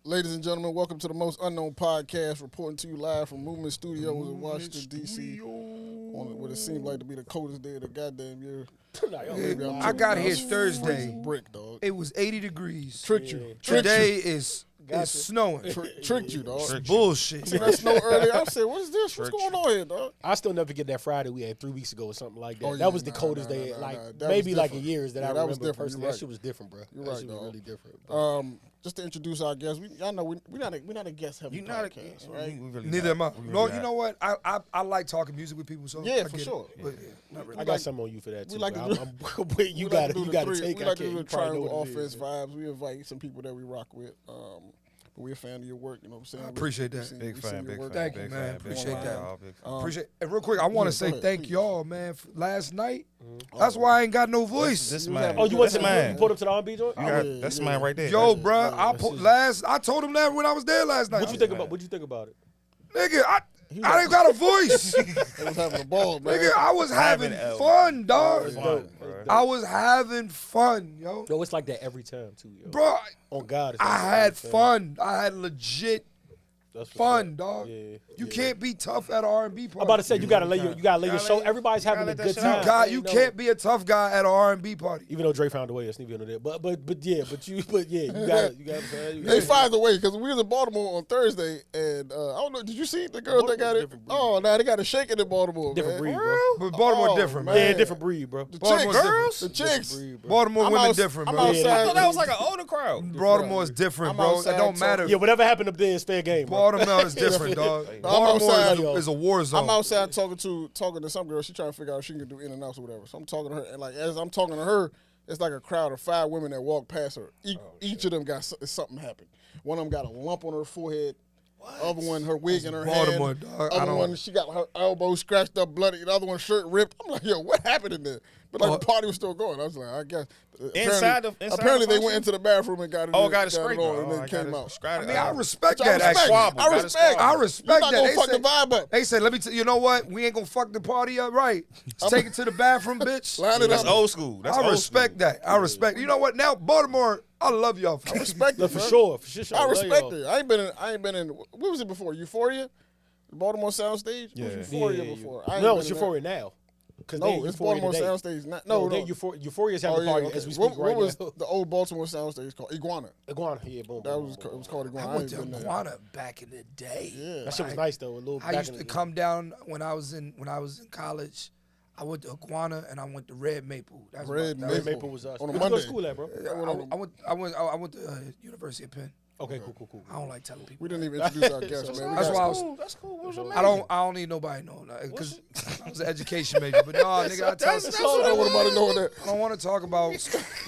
Ladies and gentlemen, welcome to the Most Unknown Podcast, reporting to you live from Movement Studios in Washington, D.C. on what it seemed like to be the coldest day of the goddamn year. I got here Thursday. Brick, dog. It was 80 degrees. Tricked you. Today is snowing. Tricked you, dog. It's bullshit. See that snow earlier? I said, what is this? What's going on here, dog? I still never forget that Friday we had 3 weeks ago or something like that. Oh, yeah, that was the coldest day, maybe like a year's that I remember. Was different. Personally. That shit was different, bro. You're that right, shit dog. was really different. Just to introduce our guests, y'all know we're not a guest heavy podcast, right? Neither am I. No, you know what? I like talking music with people, so yeah, for sure. But not really. I got something on you for that too. We like to do, you got to take. We like to do the triangle offense vibes. We invite some people that we rock with. But we're a fan of your work, you know what I'm saying? I appreciate that. Big fan. Thank you, man. Appreciate that. Appreciate. And real quick, I want to say thank y'all, man. Last night, that's why I ain't got no voice. This man. Oh, you went to man. You pulled up to the R&B joint? That's man right there. Yo, bro, I told him that when I was there last night. What you think about it? Nigga, I didn't got a voice. I was having a ball, man. Nigga, I was having fun, dog. I was having fun, yo. Yo, it's like that every time, too, yo. Bro, on God. I had fun. I had legit fun, dog. Yeah, you can't be tough at R&B party. I'm about to say, you gotta lay your show. Everybody's having a good time. You can't be a tough guy at an R&B party. Even though Dre found a way, that's neither there. But you gotta. They found a way because we was in Baltimore on Thursday, and I don't know. Did you see the girls that got it? Oh, now they got a shaking in Baltimore. Different breed, bro. But Baltimore different, man. Yeah, different breed, bro. The chicks. Baltimore women different, bro. I thought that was like an older crowd. Baltimore is different, bro. It don't matter. Yeah, whatever happened up there is fair game. Baltimore is different, dog. Baltimore is a war zone. I'm outside talking to some girl. She trying to figure out if she can do in and outs or whatever. So I'm talking to her, and like as I'm talking to her, it's like a crowd of 5 women that walk past her. Each of them got something happened. One of them got a lump on her forehead. Other one, her wig in her Baltimore, hand. Dog. Other one, she got her elbow scratched up, bloody. The other one, shirt ripped. I'm like, yo, what happened in there? But like the party was still going. I was like, I guess. Apparently they went into the bathroom and got it. Got it straight on, and then came out. I mean, I respect that. I respect that. They fuck the vibe up. They said, let me tell you know what? We ain't gonna fuck the party up right. Take it to the bathroom, bitch. That's old school. I respect that. I respect. You know what? Now Baltimore, I love y'all. I respect it for sure. I respect it. I ain't been in. What was it before? Euphoria, the Baltimore Soundstage. Yeah. It was Euphoria before. No, it's Euphoria now. No, it's Baltimore Soundstage. No. Euphoria's having a party as we speak right now. What was the old Baltimore Soundstage called? Iguana, yeah, boom. It was called Iguana. I went to Iguana back in the day. Yeah. That shit was nice though. I used to come down when I was in college. I went to Iguana and I went to Red Maple. Red Maple was us. On a Where'd Monday. you go to school at, bro? I went to University of Penn. Okay, cool. I don't like telling people. We didn't even introduce our guests, man. That's why That's cool. What's your name? I don't need nobody knowing that because I was an education major. But no, nigga, I tell I don't want nobody knowing that. I don't want to talk about.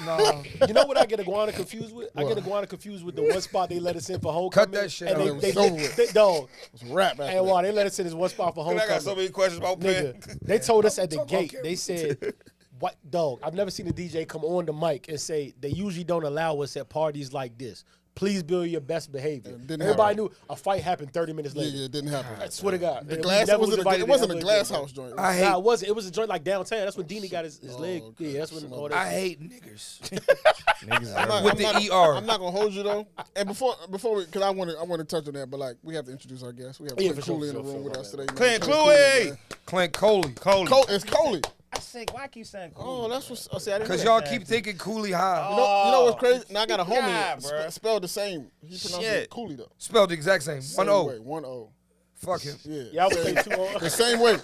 No. You know what I get Iguana confused with? I get Iguana confused with the one spot they let us in for homecoming. Cut that shit out. Dog. It's rap. And why they let us in this one spot for homecoming? I got so many questions about Penn. They told us at the gate. They said, "What dog? I've never seen a DJ come on the mic and say they usually don't allow us at parties like this. Please build your best behavior." Everybody knew a fight happened 30 minutes later. Yeah, it didn't happen. I swear to God. The glass, it wasn't a glass house joint. It was a joint like downtown. That's when Deanie got his leg. Okay. Yeah, that's when all that. I hate niggers. With the ER. I'm not gonna hold you though. And before we, because I want to touch on that, but like we have to introduce our guests. We have Clint Coley in the room with us today. Clint Coley. Clint Coley. It's Coley. Why I keep saying Cooley? Oh, that's what. I didn't. Because y'all keep thinking Cooley high. You know what's crazy? Now I got a homie spelled the same. He pronounced it Cooley though. Spelled the exact same. 1-0. 1-0. Fuck him. Yeah, I would say 2-0. The same way.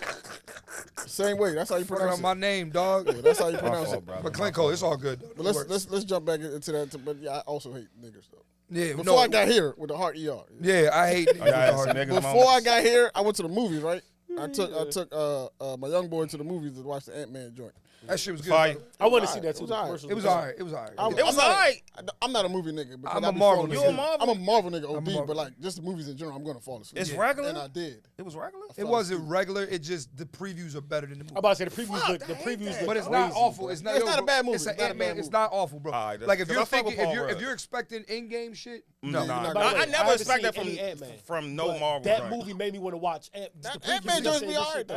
Same way. That's how you pronounce it. My name, dog. Yeah, that's how you pronounce it. But Clint Coley, it's all good. But let's jump back into that. But yeah, I also hate niggers though. Yeah, Before I got here with the heart ER. Yeah, I hate niggas. Before I got here, I went to the movies, right? I took my young boy to the movies to watch the Ant-Man joint. That shit was good. I wanted to see that too. It was all right. It was all right. It was all right. I'm not a movie nigga. I'm a Marvel nigga. You a Marvel? I'm a Marvel nigga, OD, but like just the movies in general, I'm gonna fall asleep. It's regular? And I did. It was regular? It wasn't regular. It just the previews are better than the movie. I'm about to say the previews look but it's crazy, not awful. bro. It's not a bad movie. It's not awful, bro. Like if you're expecting in-game shit, no. I never expect that from no Marvel. That movie made me want to watch Ant-Man joints be alright.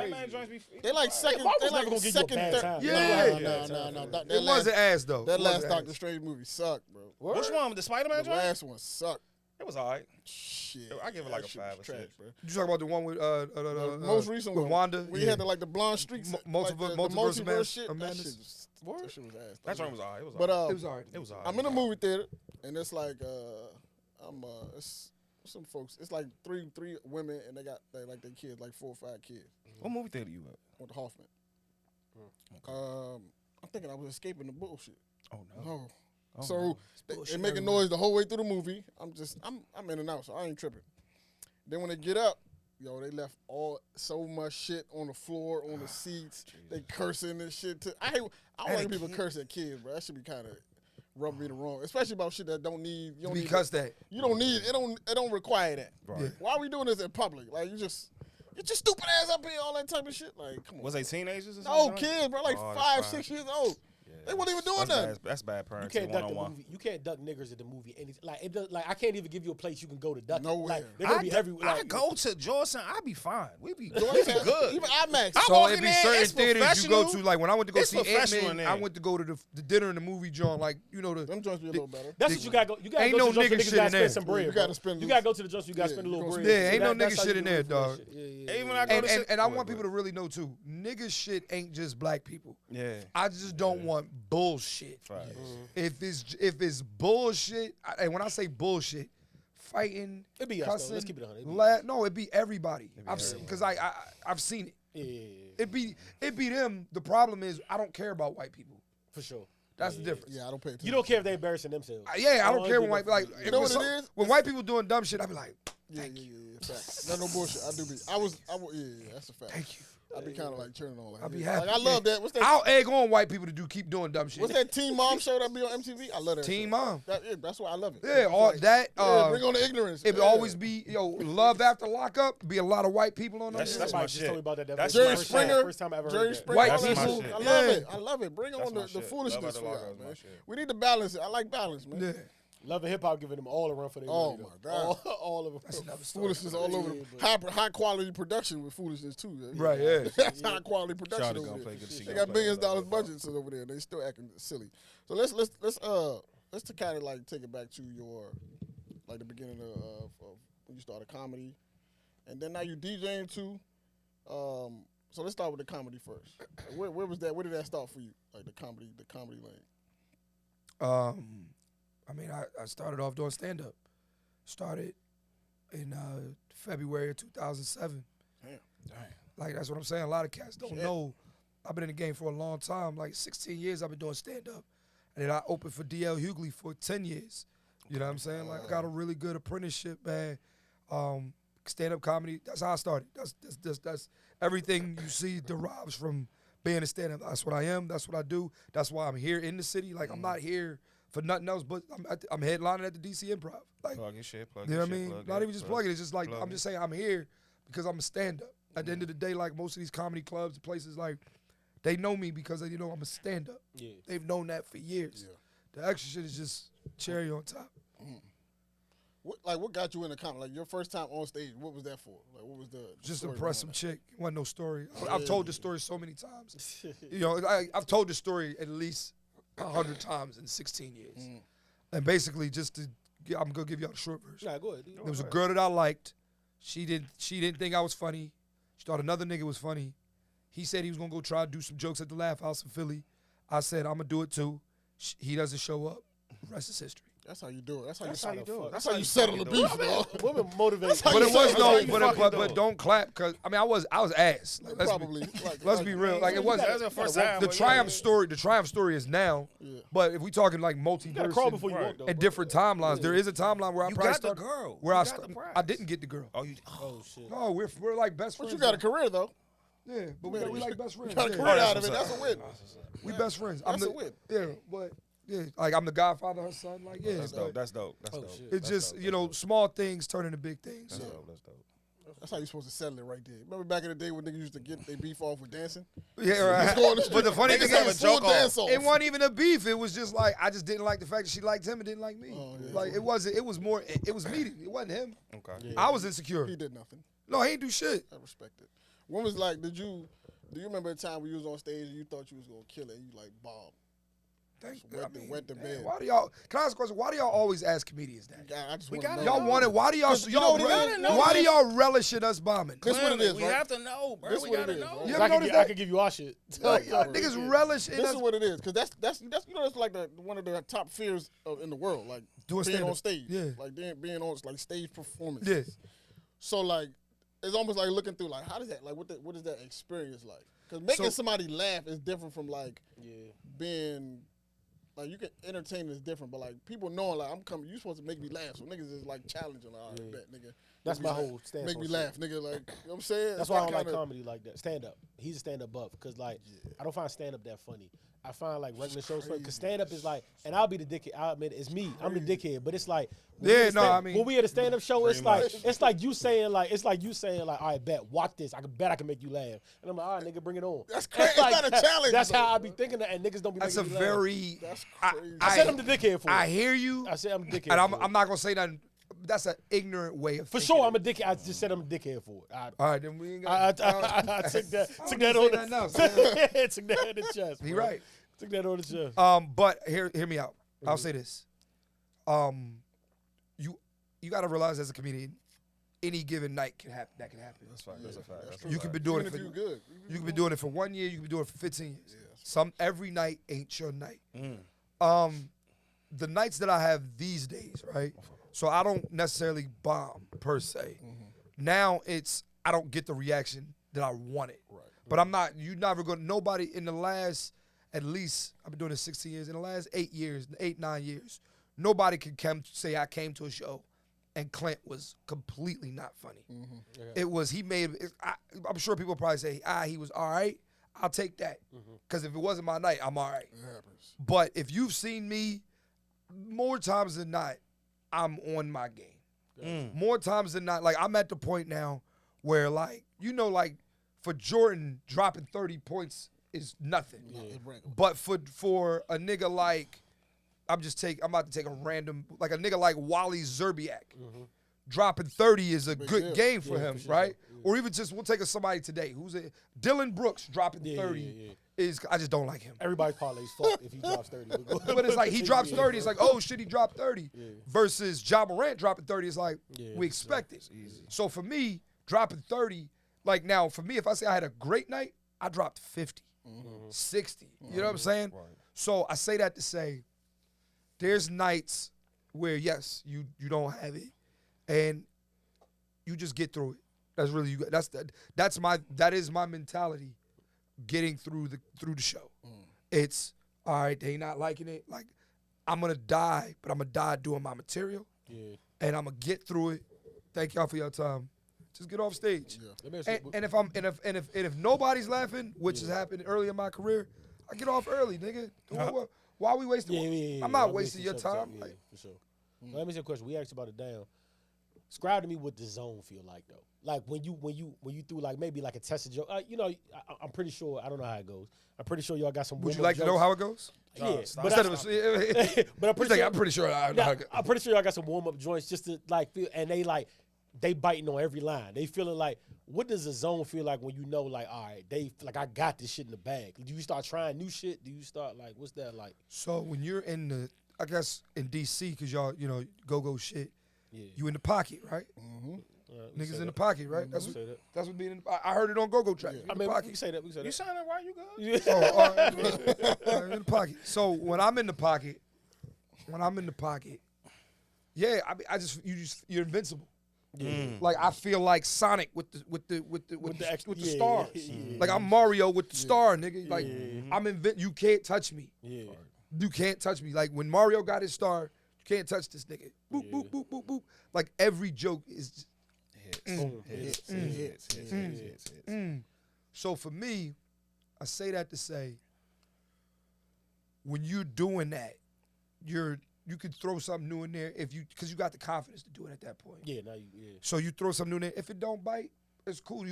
They like second, third. Yeah. No. It wasn't ass though. That last Doctor Strange movie sucked, bro. Which one? The Spider-Man The joint? last one sucked. It was all right. Shit. I give it like a shit 5 was or trash, 6. bro. You talking about the one with The most recent with one. Wanda? We had the blonde streaks. Multiverse shit. Madness. That shit was ass. That joint was all right. It was But all right. It was alright. It was all right. I'm in a movie theater, and it's like it's some folks. It's like three women, and they got their kids, like 4 or 5 kids. What movie theater you at? With the Hoffman. Okay. I'm thinking I was escaping the bullshit. Oh no. No. Oh, So no. they making noise the whole way through the movie. I'm in and out, so I ain't tripping. Then when they get up, yo, they left so much shit on the floor, on the seats. They cursing and shit. I don't like people curse at kids, bro. That should be kind of rub me the wrong, especially about shit that don't need. You don't because need that you don't need it. Don't require that. Right. Yeah. Why are we doing this in public? Like get your stupid ass up here, all that type of shit. Like come on. Was they teenagers or No something? kids, bro. Like Oh, 5, that's 6 fine. years old. Yeah. They weren't even doing that. That's bad You parenting. can't duck the 101. movie. You can't duck niggers at the movie. I can't even give you a place you can go to duck. it. Nowhere. Like they're gonna be everywhere. I Like, go to Georgetown. I be fine. We be good. Even IMAX. I'm So walking it be in, certain it's theaters you go to. professional. Like when I went to go It's see professional in Ant-Man, there. I went to go to the dinner and the movie joint. Like Them joints be a little better. That's what you gotta go. You gotta Ain't go no to the nigga joints shit where niggas in gotta there. spend some bread. You gotta bro. spend- You gotta go to the joints where you gotta Yeah, spend a you little gonna bread. spend- Yeah, ain't no That's nigga how shit you in do there, it for that dog. shit. Yeah. Even when I go to shit. And I Go want ahead, people to really know too. Nigga shit ain't just black people. Yeah. I just don't want bullshit. Facts. If it's bullshit, and when I say bullshit, fighting, It be us, though. cussing, Let's keep it 100. no, it be everybody. I've seen because I've seen it. Yeah. It be them. The problem is I don't care about white people. For sure. That's the difference. Yeah, I don't pay attention. You don't care if they embarrassing themselves. Yeah, I don't care when give white a- like. You know what it is? When white people doing dumb shit, I be like, Yeah. Facts. That's no bullshit. I do be. Yeah, that's a fact. thank you. I be kind of like turning on. Like, I'll be yeah. happy. Like, I love that. What's that? I'll egg on white people to keep doing dumb shit. What's that Teen Mom show that be on MTV? I love that. Teen shit. Mom. That's why I love it. Yeah, It's all like, that. Yeah, bring on the ignorance. It would Yeah. always be love after lockup. Be a lot of white people on That's that. my Somebody just shit. told me about that. That's Jerry my first shit. time- Springer. First time I ever Jerry heard that. Springer. White all that people, shit. I yeah. love it. I love it. Bring That's on my the shit. foolishness Love for after y'all, lockup is my man. shit. We need to balance it. I like balance, man. Yeah. Love and hip hop giving them all a run for their Oh, money. my though. God. All of them. That's another story. Foolishness all over them. High quality production with foolishness too. Right, yeah. That's high quality Shout production out to over Gunplay, there. good to see They you. got Gunplay. billions of dollars Love that. budgets over there. They still acting silly. So let's to kind of like take it back to your like the beginning of when you started comedy, and then now you DJing too. So let's start with the comedy first. Where was that? Where did that start for you? Like the comedy lane. I mean, I started off doing stand-up. Started in February of 2007. Damn. Like, that's what I'm saying. A lot of cats don't know. I've been in the game for a long time. Like, 16 years I've been doing stand-up. And then I opened for D.L. Hughley for 10 years. You know what I'm saying? Like, I got a really good apprenticeship, man. Stand-up comedy, that's how I started. That's everything you see derives from being a stand-up. That's what I am. That's what I do. That's why I'm here in the city. Like, I'm not here for nothing else, but I'm headlining at the DC Improv. Like, Plug your shit. Plug you know your what I shit, mean? plug Not it, even just plug plugging it. It's just like, plug I'm it. just saying I'm here because I'm a stand-up. At the end of the day, like most of these comedy clubs, places, like, they know me because they know I'm a stand-up. Yeah. They've known that for years. Yeah. The extra shit is just cherry on top. What got you in the comedy? Like your first time on stage, what was that for? Like what was the Just story impress some behind chick. It wasn't no story. I've told the story so many times. You know, I've told the story at least 100 times in 16 years. And basically, I'm gonna give y'all the short version. Nah, go ahead. There was a girl that I liked. She didn't think I was funny. She thought another nigga was funny. He said he was gonna go try to do some jokes at the Laugh House in Philly. I said I'm gonna do it too. He doesn't show up. The rest is history. That's how you do it. That's how That's you how you do it. That's how you settle the beef, dog. Women motivate. how But you it was say- no. that's how you But don't clap because I mean I was ass. Like, Probably. Let's be real. Like it wasn't. That's the first time. The but triumph story. The triumph story is now. Yeah. But if we talking like You gotta multiverse crawl and- before you walk, though. and bro. different timelines, there is a timeline where I You probably got the started girl. where You I got the started. prize. I didn't get the girl. Oh, you. Oh shit. No, we're like best But friends. you got a now. career though. Yeah, but we like best friends. You got a Yeah. career out of what's it. up. That's a win. We best friends. That's a win. Yeah, but yeah, like I'm the godfather of her son. Like yeah, That's but dope. That's dope. That's dope. shit. it's just small things turn into big things. That's dope. That's dope. That's how you supposed to settle it right there. Remember back in the day when niggas used to get their beef off with dancing? Yeah, right. Go on the street, But the funny niggas thing have is, a full joke off. dance off. it wasn't even a beef. It was just like I just didn't like the fact that she liked him and didn't like me. Oh, yeah. Like it wasn't. It was more. It was me. It wasn't him. Okay. I was insecure. He did nothing. No, he ain't do shit. I respect it. When was like, do you remember a time when you was on stage and you thought you was gonna kill it and you like bombed? Wet the bed. Why do y'all? Can I ask a question? Why do y'all always ask comedians that? I just We wanna gotta know. Y'all want it? Why do y'all? You know what it is? Why do y'all relish in us bombing? This what it is, We right? have to know, bro. This We what it gotta is, know. right? You I ever can, notice I that? can give you our shit. Like, y'all niggas relish in This us is what it is, because that's that's like one of the top fears in the world, like Doing being stand-up. on stage, Yeah. like being on like stage performances. Yeah. So like it's almost like looking through like how does that like what is that experience like? Because making somebody laugh is different from like being like you can entertain is different, but like people knowing like I'm coming, you supposed to make me laugh. So niggas is like challenging. Like, all right, bet, nigga. That's my whole stance. Make me on laugh, shit. nigga. Like you know what I'm saying. That's why I don't like comedy like that. Stand up. He's a stand up buff because like I don't find stand up that funny. I find like regular shows funny because stand up is like, and I'll be the dickhead. I'll admit it's me. I'm the dickhead, but it's like when we at a stand up show, it's like you saying like all right, bet watch this. I can make you laugh, and I'm like, all right, nigga, bring it on. That's crazy. It's like, not a challenge. That's though, how I be thinking that, and niggas don't be. That's making a me laugh. very. That's crazy. I said I'm the dickhead for it. I hear you. I said I'm the dickhead. And for it. I'm not gonna say nothing. That's an ignorant way of For thinking. sure, I'm a dickhead. I just said I'm a dickhead for it. All right, then we ain't got. I took that on nothing else, man. the took that on the chest. He bro. right. Took that on the chest. But hear me out. I'll say this. You got to realize as a comedian, any given night can happen. That can happen. That's fine. That's a fact. That's You could be doing Even it if for you good. you could be doing it for 1 year. You could be doing it for 15 years. Every night ain't your night. The nights that I have these days, right? So I don't necessarily bomb per se. Now I don't get the reaction that I wanted. Right. But I'm not. You never going. Nobody in the last, at least I've been doing this 16 years. In the last 9 years, nobody can come say I came to a show, and Clint was completely not funny. It was he made. I'm sure people probably say he was all right. I'll take that because if it wasn't my night, I'm all right. It happens. But if you've seen me, more times than not, I'm on my game. More times than not, like I'm at the point now where like for Jordan dropping 30 points is nothing. But for a nigga like I'm about to take a random like a nigga like Wally Zerbiak. Dropping 30 is a good game for him, right? Or even just we'll take somebody today who's Dylan Brooks dropping 30 is I just don't like him. Everybody parlays fuck if he drops 30. But it's like he drops 30. It's like, oh shit, he dropped 30. Versus Ja Morant dropping 30 is like we expect it. So for me, dropping 30, like now for me, if I say I had a great night, I dropped 50, 60. You know what I'm saying? Right. So I say that to say, there's nights where yes, you don't have it, and you just get through it. That's really that is my mentality. Getting through the show. It's all right, they not liking it. Like I'm gonna die, but I'm gonna die doing my material. And I'm gonna get through it. Thank y'all for your time. Just get off stage. And if nobody's laughing, which has happened early in my career, I get off early, nigga. Why are we wasting I'm not wasting your time. For sure. Well, let me ask you a question. We asked about it down. Describe to me what the zone feel like though. Like when you through like maybe like a tested joke. I'm pretty sure I don't know how it goes. I'm pretty sure y'all got some. Would you like to know how it goes? Yeah, but I'm pretty sure I know how it goes. I'm pretty sure y'all got some warm up joints just to like feel, and they biting on every line. They feeling like, what does a zone feel like when you know like, all right, I got this shit in the bag. Do you start trying new shit? Do you start like, what's that like? So when you're in I guess in DC, because y'all go shit. You in the pocket, right? Niggas in the pocket, right? That's what being in I heard it on Go-Go track. I mean, we can say that. You sounding right, you good? I'm in the pocket. So when I'm in the pocket, you're invincible. Like I feel like Sonic with the stars. Like I'm Mario with the star, nigga. Like you can't touch me. You can't touch me. Like when Mario got his star, you can't touch this nigga. Boop, boop, boop, boop, boop. Like every joke is hits. So for me, I say that to say, when you're doing that, you could throw something new in there because you got the confidence to do it at that point. So you throw something new in there. If it don't bite, it's cool.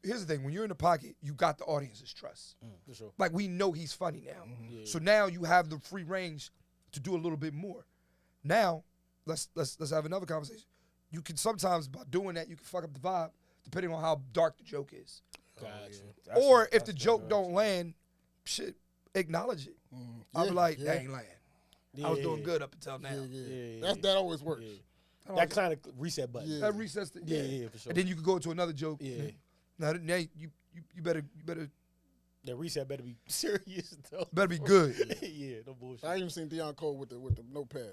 Here's the thing: when you're in the pocket, you got the audience's trust. For sure. Like we know he's funny now. So now you have the free range to do a little bit more. Now, let's have another conversation. You can sometimes, by doing that, you can fuck up the vibe depending on how dark the joke is. Gotcha. Or if the joke don't land, shit, acknowledge it. I'll be like, that ain't lying. I was doing good up until now. That always works. That kind of reset button. That resets the for sure. And then you can go into another joke. Yeah. Now you better That reset better be serious though. better be good. No bullshit. I even seen Deion Cole with the notepad.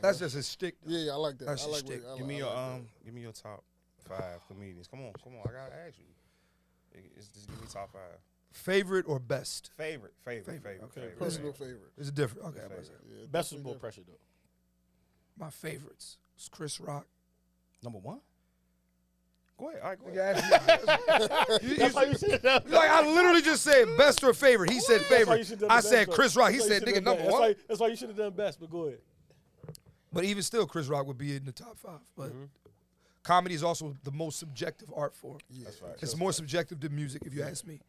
That's just his shtick. Yeah, I like that. That's I like his shtick. what- I Give me like your that. give me your top 5 comedians. Come on. I gotta ask you. Just give me top 5. Favorite or best? Favorite. Personal favorite. Is it different? Okay, I'm about to say. Yeah, Best was definitely more different. pressure though. My favorites is Chris Rock. Number 1. Go ahead. All right, go Nigga ahead. asked me- That's why you should have done. Like I literally just said best or favorite. He said That's why you favorite. should've done I the said best, Chris though. Rock. He That's why said you nigga should've done number that. one. That's why you should have done best. But go ahead. But even still, Chris Rock would be in the top 5. But comedy is also the most subjective art form. That's right. It's more subjective than music, if you ask me.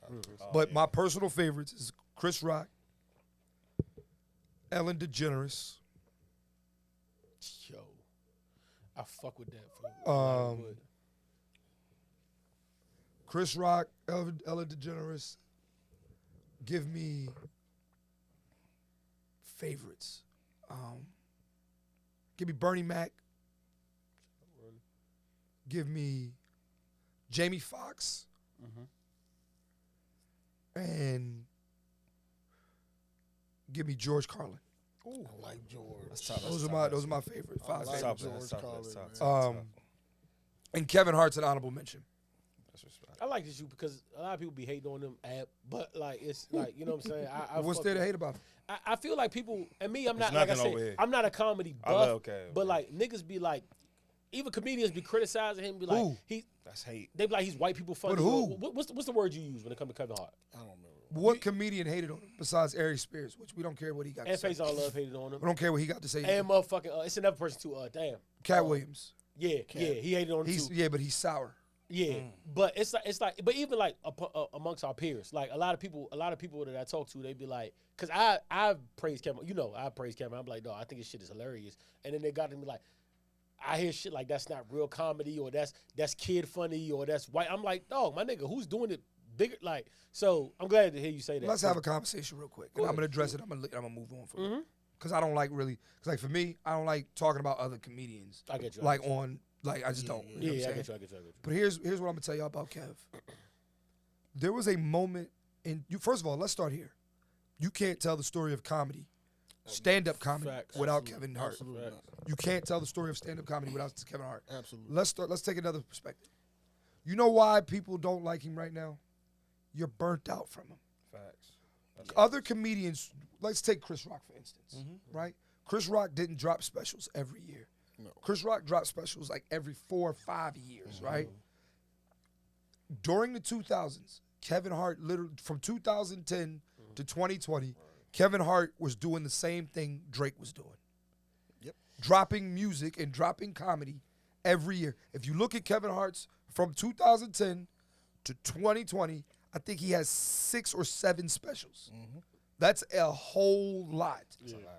But my personal favorites is Chris Rock, Ellen DeGeneres, Yo, I fuck with that. For Chris Rock, Ellen DeGeneres. Give me favorites. Give me Bernie Mac. Give me Jamie Foxx. And give me George Carlin. I like George. That's tough. Those are my favorite 5 like favorites. George Carlin, That's man. tough. And Kevin Hart's an honorable mention. That's respect. I like this you because a lot of people be hating on them but like it's like you know what I'm saying. I What's fuck there to with- hate about it? I feel like people and me. I'm There's not like I nothing over said. here. I'm not a comedy I buff. love- okay, But okay. like niggas be like, even comedians be criticizing him. Be like Who? That's hate. They be like he's white people funny. But who? What's the word you use when it comes to Kevin Hart? I don't remember. What comedian hated on him besides Ari Spears, which we don't care what he got to And say. Face All Love hated on him. We don't care what he got to say. And motherfucking it's another person too. Damn. Cat Williams. Yeah, he hated on him too. But he's sour. Yeah, but it's like, but even like amongst our peers, like a lot of people that I talk to, they be like, cause I praise Kevin, I praise Kevin. I'm like, no, I think his shit is hilarious, and then they got to be like, I hear shit like that's not real comedy, or that's kid funny, or that's white. I'm like, dog, my nigga, who's doing it bigger? Like, so I'm glad to hear you say that. Let's have a conversation real quick. And I'm gonna address it. I'm gonna move on from it. Cause I don't like really. Cause like for me, I don't like talking about other comedians. I get you. Like on. Like I just don't. You know what I'm I saying? get you. But here's what I'm gonna tell y'all about Kev. There was a moment in you. First of all, let's start here. You can't tell the story of comedy, stand-up comedy, Facts. without Kevin Hart. Absolutely not. You can't tell the story of stand-up comedy without Kevin Hart. Absolutely. Let's take another perspective. You know why people don't like him right now? You're burnt out from him. Facts. Other comedians, let's take Chris Rock for instance, right? Chris Rock didn't drop specials every year. No. Chris Rock dropped specials like every 4 or 5 years, right? During the 2000s, Kevin Hart literally from 2010 to 2020, Kevin Hart was doing the same thing Drake was doing. Yep. Dropping music and dropping comedy every year. If you look at Kevin Hart's from 2010 to 2020, I think he has 6 or 7 specials. That's a whole lot.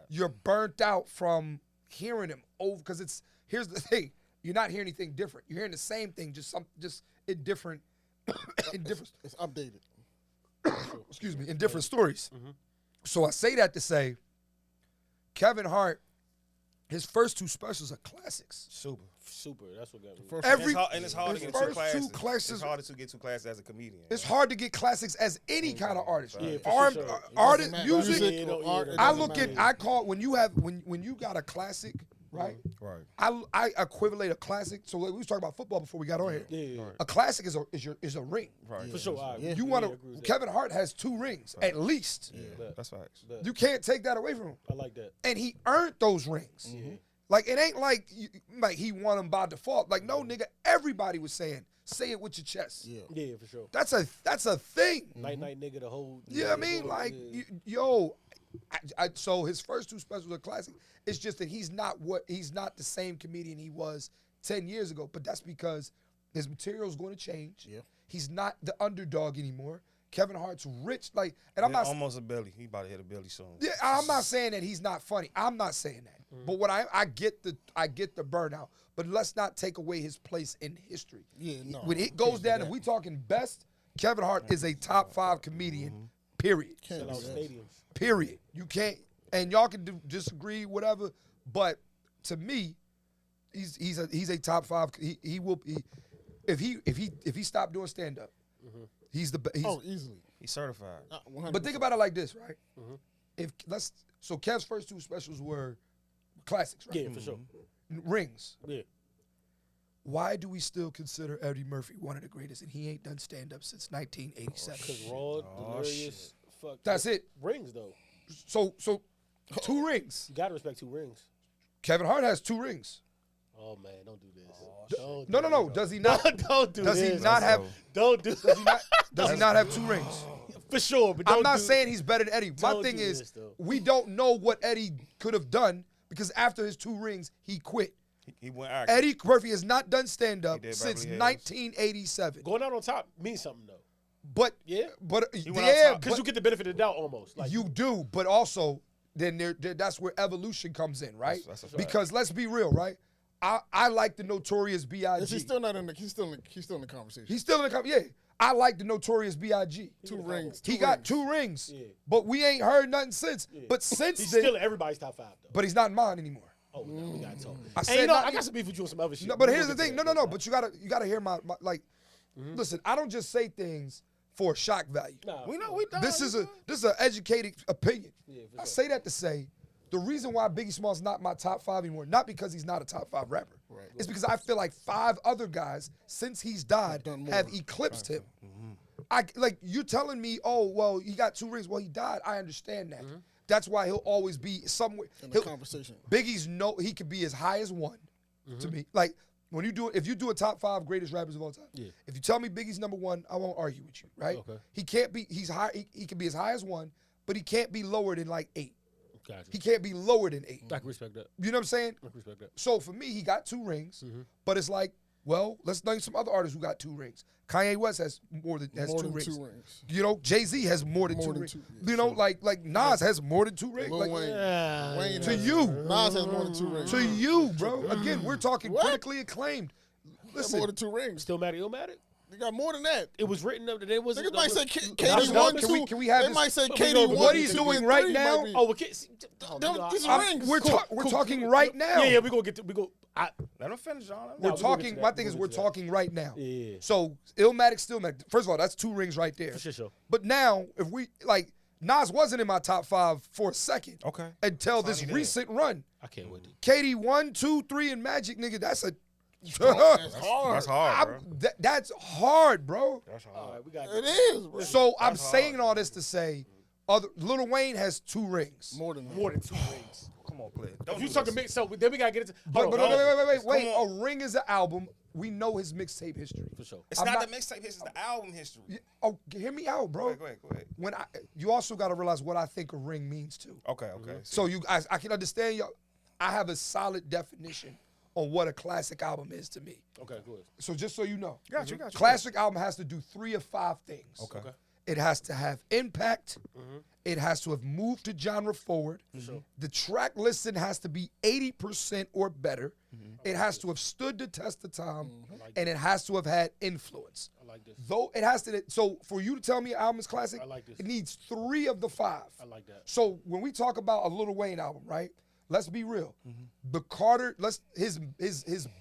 You're burnt out from hearing him over because here's the thing, you're not hearing anything different. You're hearing the same thing, just in different It's updated. excuse me, in different stories. So I say that to say Kevin Hart, his first 2 specials are classics. Super. That's what got me. First Every It's hard to his get 2 first classes. 2 classes. It's harder to get 2 classes as a comedian. It's hard to get classics as any kind of artist. Yeah, for Art, sure. artist, matter. music. Music Yeah, or yeah, art, yeah. it I doesn't look at, matter. I call when you got a classic, right? Right. I equivalate a classic. So we was talking about football before we got on here. Yeah. A classic is a ring. Right. For sure. I agree. You want Yeah, I agree to? with that. Kevin Hart has 2 rings at least. Bet. That's facts. Bet. You can't take that away from him. I like that. And he earned those rings. Like it ain't like he won them by default. Like no nigga, everybody was saying, say it with your chest. Yeah. Yeah, for sure. That's a thing. Night nigga the whole. You know what I mean? Like so his first 2 specials are classic. It's just that he's not the same comedian he was 10 years ago. But that's because his material is going to change. Yeah. He's not the underdog anymore. Kevin Hart's rich, like, and I'm not almost a belly. He about to hit a belly soon. Yeah, I'm not saying that he's not funny. I'm not saying that. But what I get the burnout. But let's not take away his place in history. Yeah, no. When it goes down, if we talking best, Kevin Hart is a top 5 comedian, Period. Can't Sell out do that. stadiums. Period. You can't, and y'all can disagree, whatever. But to me, he's a top 5. He will be if he stopped doing stand up. He's the he's, Easily. He's certified. 100%. But think about it like this, right? So Kev's first 2 specials were classics, right? Yeah, for sure. Rings. Yeah. Why do we still consider Eddie Murphy one of the greatest, and he ain't done stand up since 1987? Because Raw, Delirious, fuck. That's it. Rings though. So 2 rings. You gotta respect 2 rings. Kevin Hart has 2 rings. Oh man, don't do this. No. Does he not? Don't do Does this. he not have? Don't do. Does he not have 2 rings? For sure, but don't I'm not do- saying he's better than Eddie. My Don't thing do is, this, though. we don't know what Eddie could have done because after his 2 rings, he quit. He went acting. Eddie Murphy has not done stand up He did since Beverly Hills. 1987. Going out on top means something though. But Yeah. but went yeah, out top. Because you get the benefit of the doubt almost. Like you do. But also, then that's where evolution comes in, right? That's a fact. Because let's be real, right? I like the Notorious B.I.G. Is he still not in the? He's still in the conversation. He's still in the yeah. I like the Notorious B.I.G. 2 rings. He got 2 rings, Yeah. but we ain't heard nothing since. But since he's then, still in everybody's top 5 though. but he's not in mine anymore. Oh, no, we gotta talk. I And said you know, not- I got some beef with you on some other shit. No, but We'll here's the get to thing. that. No. But you gotta hear my like. Listen, I don't just say things for shock value. Nah, We know we done. This is an educated opinion. Yeah, for I sure. say that to say the reason why Biggie Smalls not my top 5 anymore, not because he's not a top 5 rapper. Right. It's because I feel like 5 other guys since he's died done more. have eclipsed him. I like you telling me, oh well, he got 2 rings. Well, he died. I understand that. That's why he'll always be somewhere. in the conversation. Biggie's he could be as high as 1 to me. Like when if you do a top 5 greatest rappers of all time, if you tell me Biggie's number 1, I won't argue with you, right? Okay. He can't be. He's high. He can be as high as 1, but he can't be lower than like 8. Gotcha. He can't be lower than 8. I can respect that. You know what I'm saying? I can respect that. So for me, he got 2 rings, but it's like, well, let's name some other artists who got 2 rings. Kanye West has more than 2 rings. 2 rings. You know, Jay-Z has more than 2 rings. You know, like Nas has more than 2 rings. Lil Like, Wayne. Wayne to has- you. Nas has more than 2 rings. to you, bro. Again, we're talking critically acclaimed. He got Listen, more than 2 rings. Still matter, Illmatic? He got more than that. It was written up that it wasn't. Niggas might say That's KD not- 1, can 2. we- can we have They this- might say But we KD know 1. what he's 2, doing 3 right might now- be- Oh, we can't. These are rings. we're talking right now. Yeah, we gonna get to. We go. Let him finish, John. Let him We're No, finish. we gonna get talking. to My that. thing We is, gonna we're get to that. talking right now. Yeah. So Illmatic, Stillmatic. First of all, that's 2 rings right there. For sure. But now, if we like, Nas wasn't in my top 5 for a second. Okay. Until this he did. recent run. I can't wait. KD 1, 2, 3, and Magic, nigga. That's a. That's hard. That's hard, bro. That's hard, bro. That's All hard. right, we got. It is, bro. So I'm That's saying hard. all this to say, Lil Wayne has 2 rings. More than that. More than 2 rings. Come on, Clint. If Don't you do talking this. mix, so then we gotta get into. But Hold on, wait. Come A ring is an album. We know his mixtape history. For sure. It's I'm not not- the mixtape. It's the album history. Oh, hear me out, bro. Go ahead. When you also got to realize what I think a ring means too. Okay. So I can understand y'all. I have a solid definition on what a classic album is to me. Okay, good. So just so you know, Got you. classic album has to do 3 of 5 things. Okay. It has to have impact. It has to have moved the genre forward. The track listing has to be 80% or better. It has to have stood the test of time, and it has to have had influence. I like this. Though it has to. So for you to tell me an album is classic, I like this. it needs 3 of the 5. I like that. So when we talk about a Lil Wayne album, right? Let's be real. The Carter, his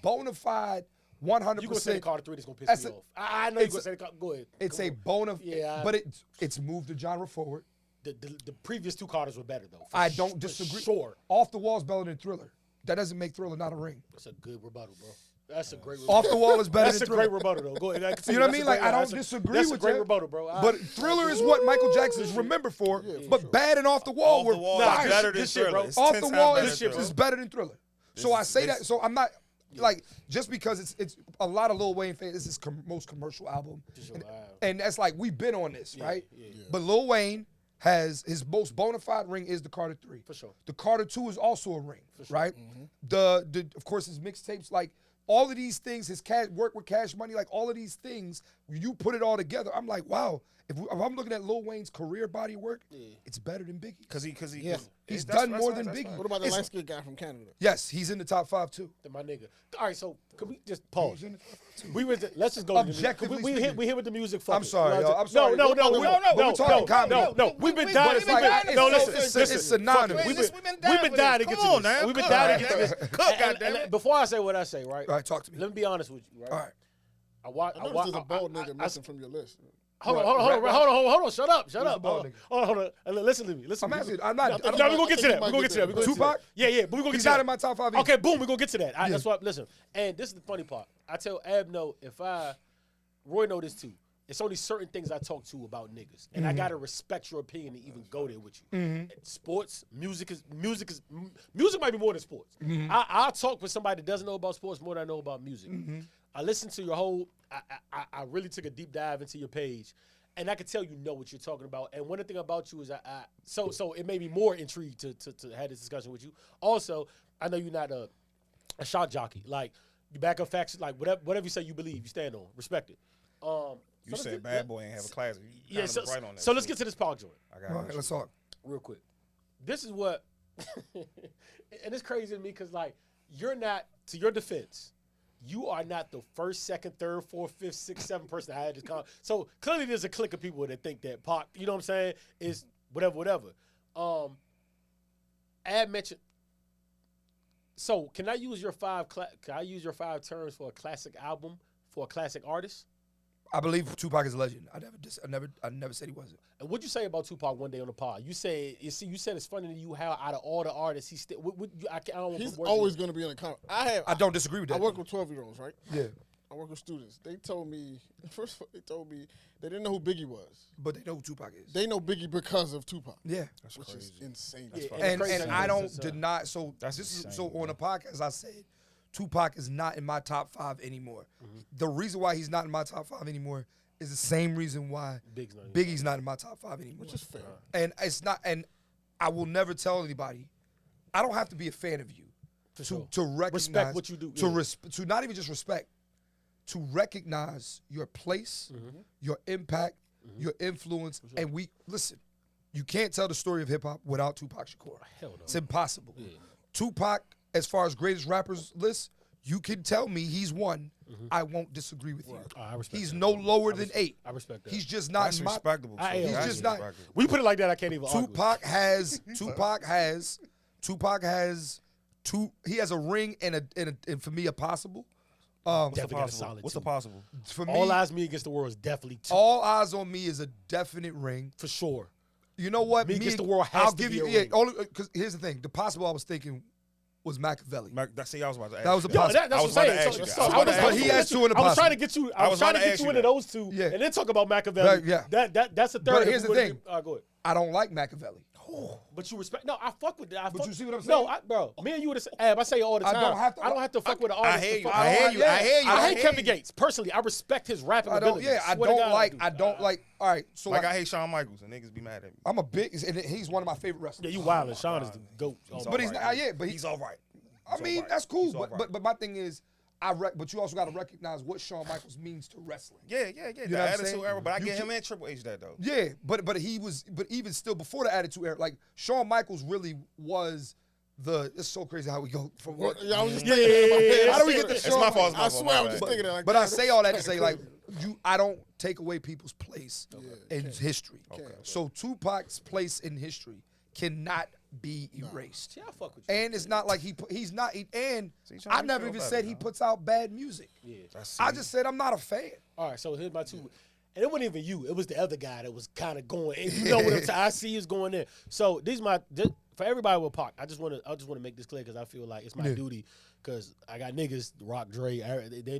bona fide 100%. You gonna say the Carter 3 that's gonna piss That's me a- off. I know you it's gonna a- say the Carter. Go ahead. It's Come a on. bona Yeah, but it's moved the genre forward. The previous 2 Carters were better though. I don't disagree. Sure. Off the Wall's better than Thriller. That doesn't make Thriller not a ring. That's a good rebuttal, bro. That's a great rebuttal. Off the Wall is better That's a than Thriller. great rebuttal though. Go ahead. I can see You know what I that's mean? a Like great- I don't that's a- disagree that's with a great you. rebuttal, bro. But Thriller is what Michael Jackson is remembered for. But Bad and Off the Wall Off were the Wall fire. is better than This shit, bro. Thriller. It's Off 10 the times Wall better is, than Thriller. is better than Thriller. So I say this- that. So I'm not like just because it's a lot of Lil Wayne fans. This is most commercial album, and that's like we've been on this, right? But Lil Wayne has his most bona fide ring is the Carter 3. For sure. The Carter 2 is also a ring, right? The of course his mixtapes, like all of these things, his work with Cash Money, like all of these things, when you put it all together, I'm like, wow. If I'm looking at Lil Wayne's career body of work, it's better than Biggie's. Cause he He's done more than Biggie. What about the light-skinned guy from Canada? Yes, he's in the top 5 too. My nigga. All right, so could we just pause? Let's just go. Objectively we here with the music. I'm sorry, y'all. I'm sorry. No. We're talking comedy. No. We've been dying. No, listen. It's synonymous. We've been dying to get to this. We've been dying to get to this. Cook, goddamn. Before I say what I say, right? All right, talk to me. Let me be honest with you, right? All right. I noticed there's a bald nigga missing from your list. Hold on. Shut up. bald nigga? Hold on. Listen to me. I'm asking. I'm not. No, we're gonna get to that. We're gonna get to that. Tupac? Yeah, but we're gonna get He's to that. not in my top 5 either. Okay, boom, we're gonna get to that. That's why. Listen, and this is the funny part. I tell Ab no, Roy know this too. It's only certain things I talk to about niggas, and I gotta respect your opinion to even go there with you. Sports, music might be more than sports. I'll talk with somebody that doesn't know about sports more than I know about music. I listened to your whole. I really took a deep dive into your page, and I could tell you know what you're talking about. And one thing about you is so it made me more intrigued to have this discussion with you. Also, I know you're not a shock jockey. Like you back up facts, like whatever you say you believe, you stand on. Respect it. You said Bad Boy ain't have a classic. Yeah, so let's get to this Pac joint. All right, let's talk. Real quick. This is what, and it's crazy to me because, like, you're not, to your defense, you are not the first, second, third, fourth, fifth, sixth, seventh person I had this conversation. So clearly there's a clique of people that think that Pac, you know what I'm saying, is whatever. Ad mentioned, so can I use your five terms for a classic album for a classic artist? I believe Tupac is a legend. I never said he wasn't. And what'd you say about Tupac one day on the pod? You said it's funny to you how out of all the artists he's still. He's always going to be in the comment. I don't disagree with that. I work with 12-year-olds, right? Yeah. I work with students. They told me they didn't know who Biggie was, but they know who Tupac is. They know Biggie because of Tupac. Yeah, which is insane. And I don't deny. So so on the podcast I said. Tupac is not in my top 5 anymore. The reason why he's not in my top 5 anymore is the same reason why Biggie's not in my top 5 anymore. Which is fair. And it's not. And I will never tell anybody. I don't have to be a fan of you to recognize respect what you do. To not even just respect, to recognize your place, your impact, your influence. And listen. You can't tell the story of hip hop without Tupac Shakur. Hell no. It's impossible. Yeah. Tupac. As far as greatest rappers list, you can tell me he's one. I won't disagree with you. I respect he's that. no lower than 8. I respect that. He's just not That's respectable. He's just not. When you put it like that, I can't even Tupac has he has a ring and for me a possible. Definitely got a solid What's 2. the possible? For me, All Eyes Me Against the World is definitely 2. All Eyes on Me is a definite ring. For sure. You know what? Me Against the World has to be a ring. Only because here's the thing. The possible I was thinking was Machiavelli. See, I was about to ask that was a you possible. That's what I'm saying. But he has 2 in the possible. I was trying to get you. I was trying to get you into those 2, and then talk about Machiavelli. Yeah. That's the third. But here's the thing. Go ahead. I don't like Machiavelli. But you respect. No, I fuck with that. But you see what I'm saying? No, bro. Me and you would say, I say it all the time. I don't have to fuck with an artist. I hear you. I hate Kevin Gates. Personally, I respect his rapping ability. I don't like. All right, so I hate Shawn Michaels and niggas be mad at me. I'm a big, and he's one of my favorite wrestlers. Yeah, you wildin'. Shawn is the GOAT. But he's not. Yeah, but he's all right. I mean, that's cool. But my thing is, but you also got to recognize what Shawn Michaels means to wrestling. Yeah. You The Attitude Era, but I get him and Triple H that though. Yeah, but even still before the Attitude Era, like Shawn Michaels really was it's so crazy how we go from what. Yeah, I was just thinking. How do we get to Shawn? It's my fault. I swear I was just thinking that. But I say all that to say like I don't take away people's place in history. Okay. So Tupac's place in history cannot be erased. Yeah, I fuck with you. And it's not like he's not. I never even said he puts out bad music. Yeah, I just said I'm not a fan. All right, so here's my 2. And it wasn't even you. It was the other guy that was kind of going. And you know what I'm saying? I see is going there. So for everybody with Pac. I just want to make this clear because I feel like it's my duty. Because I got niggas, Rock, Dre,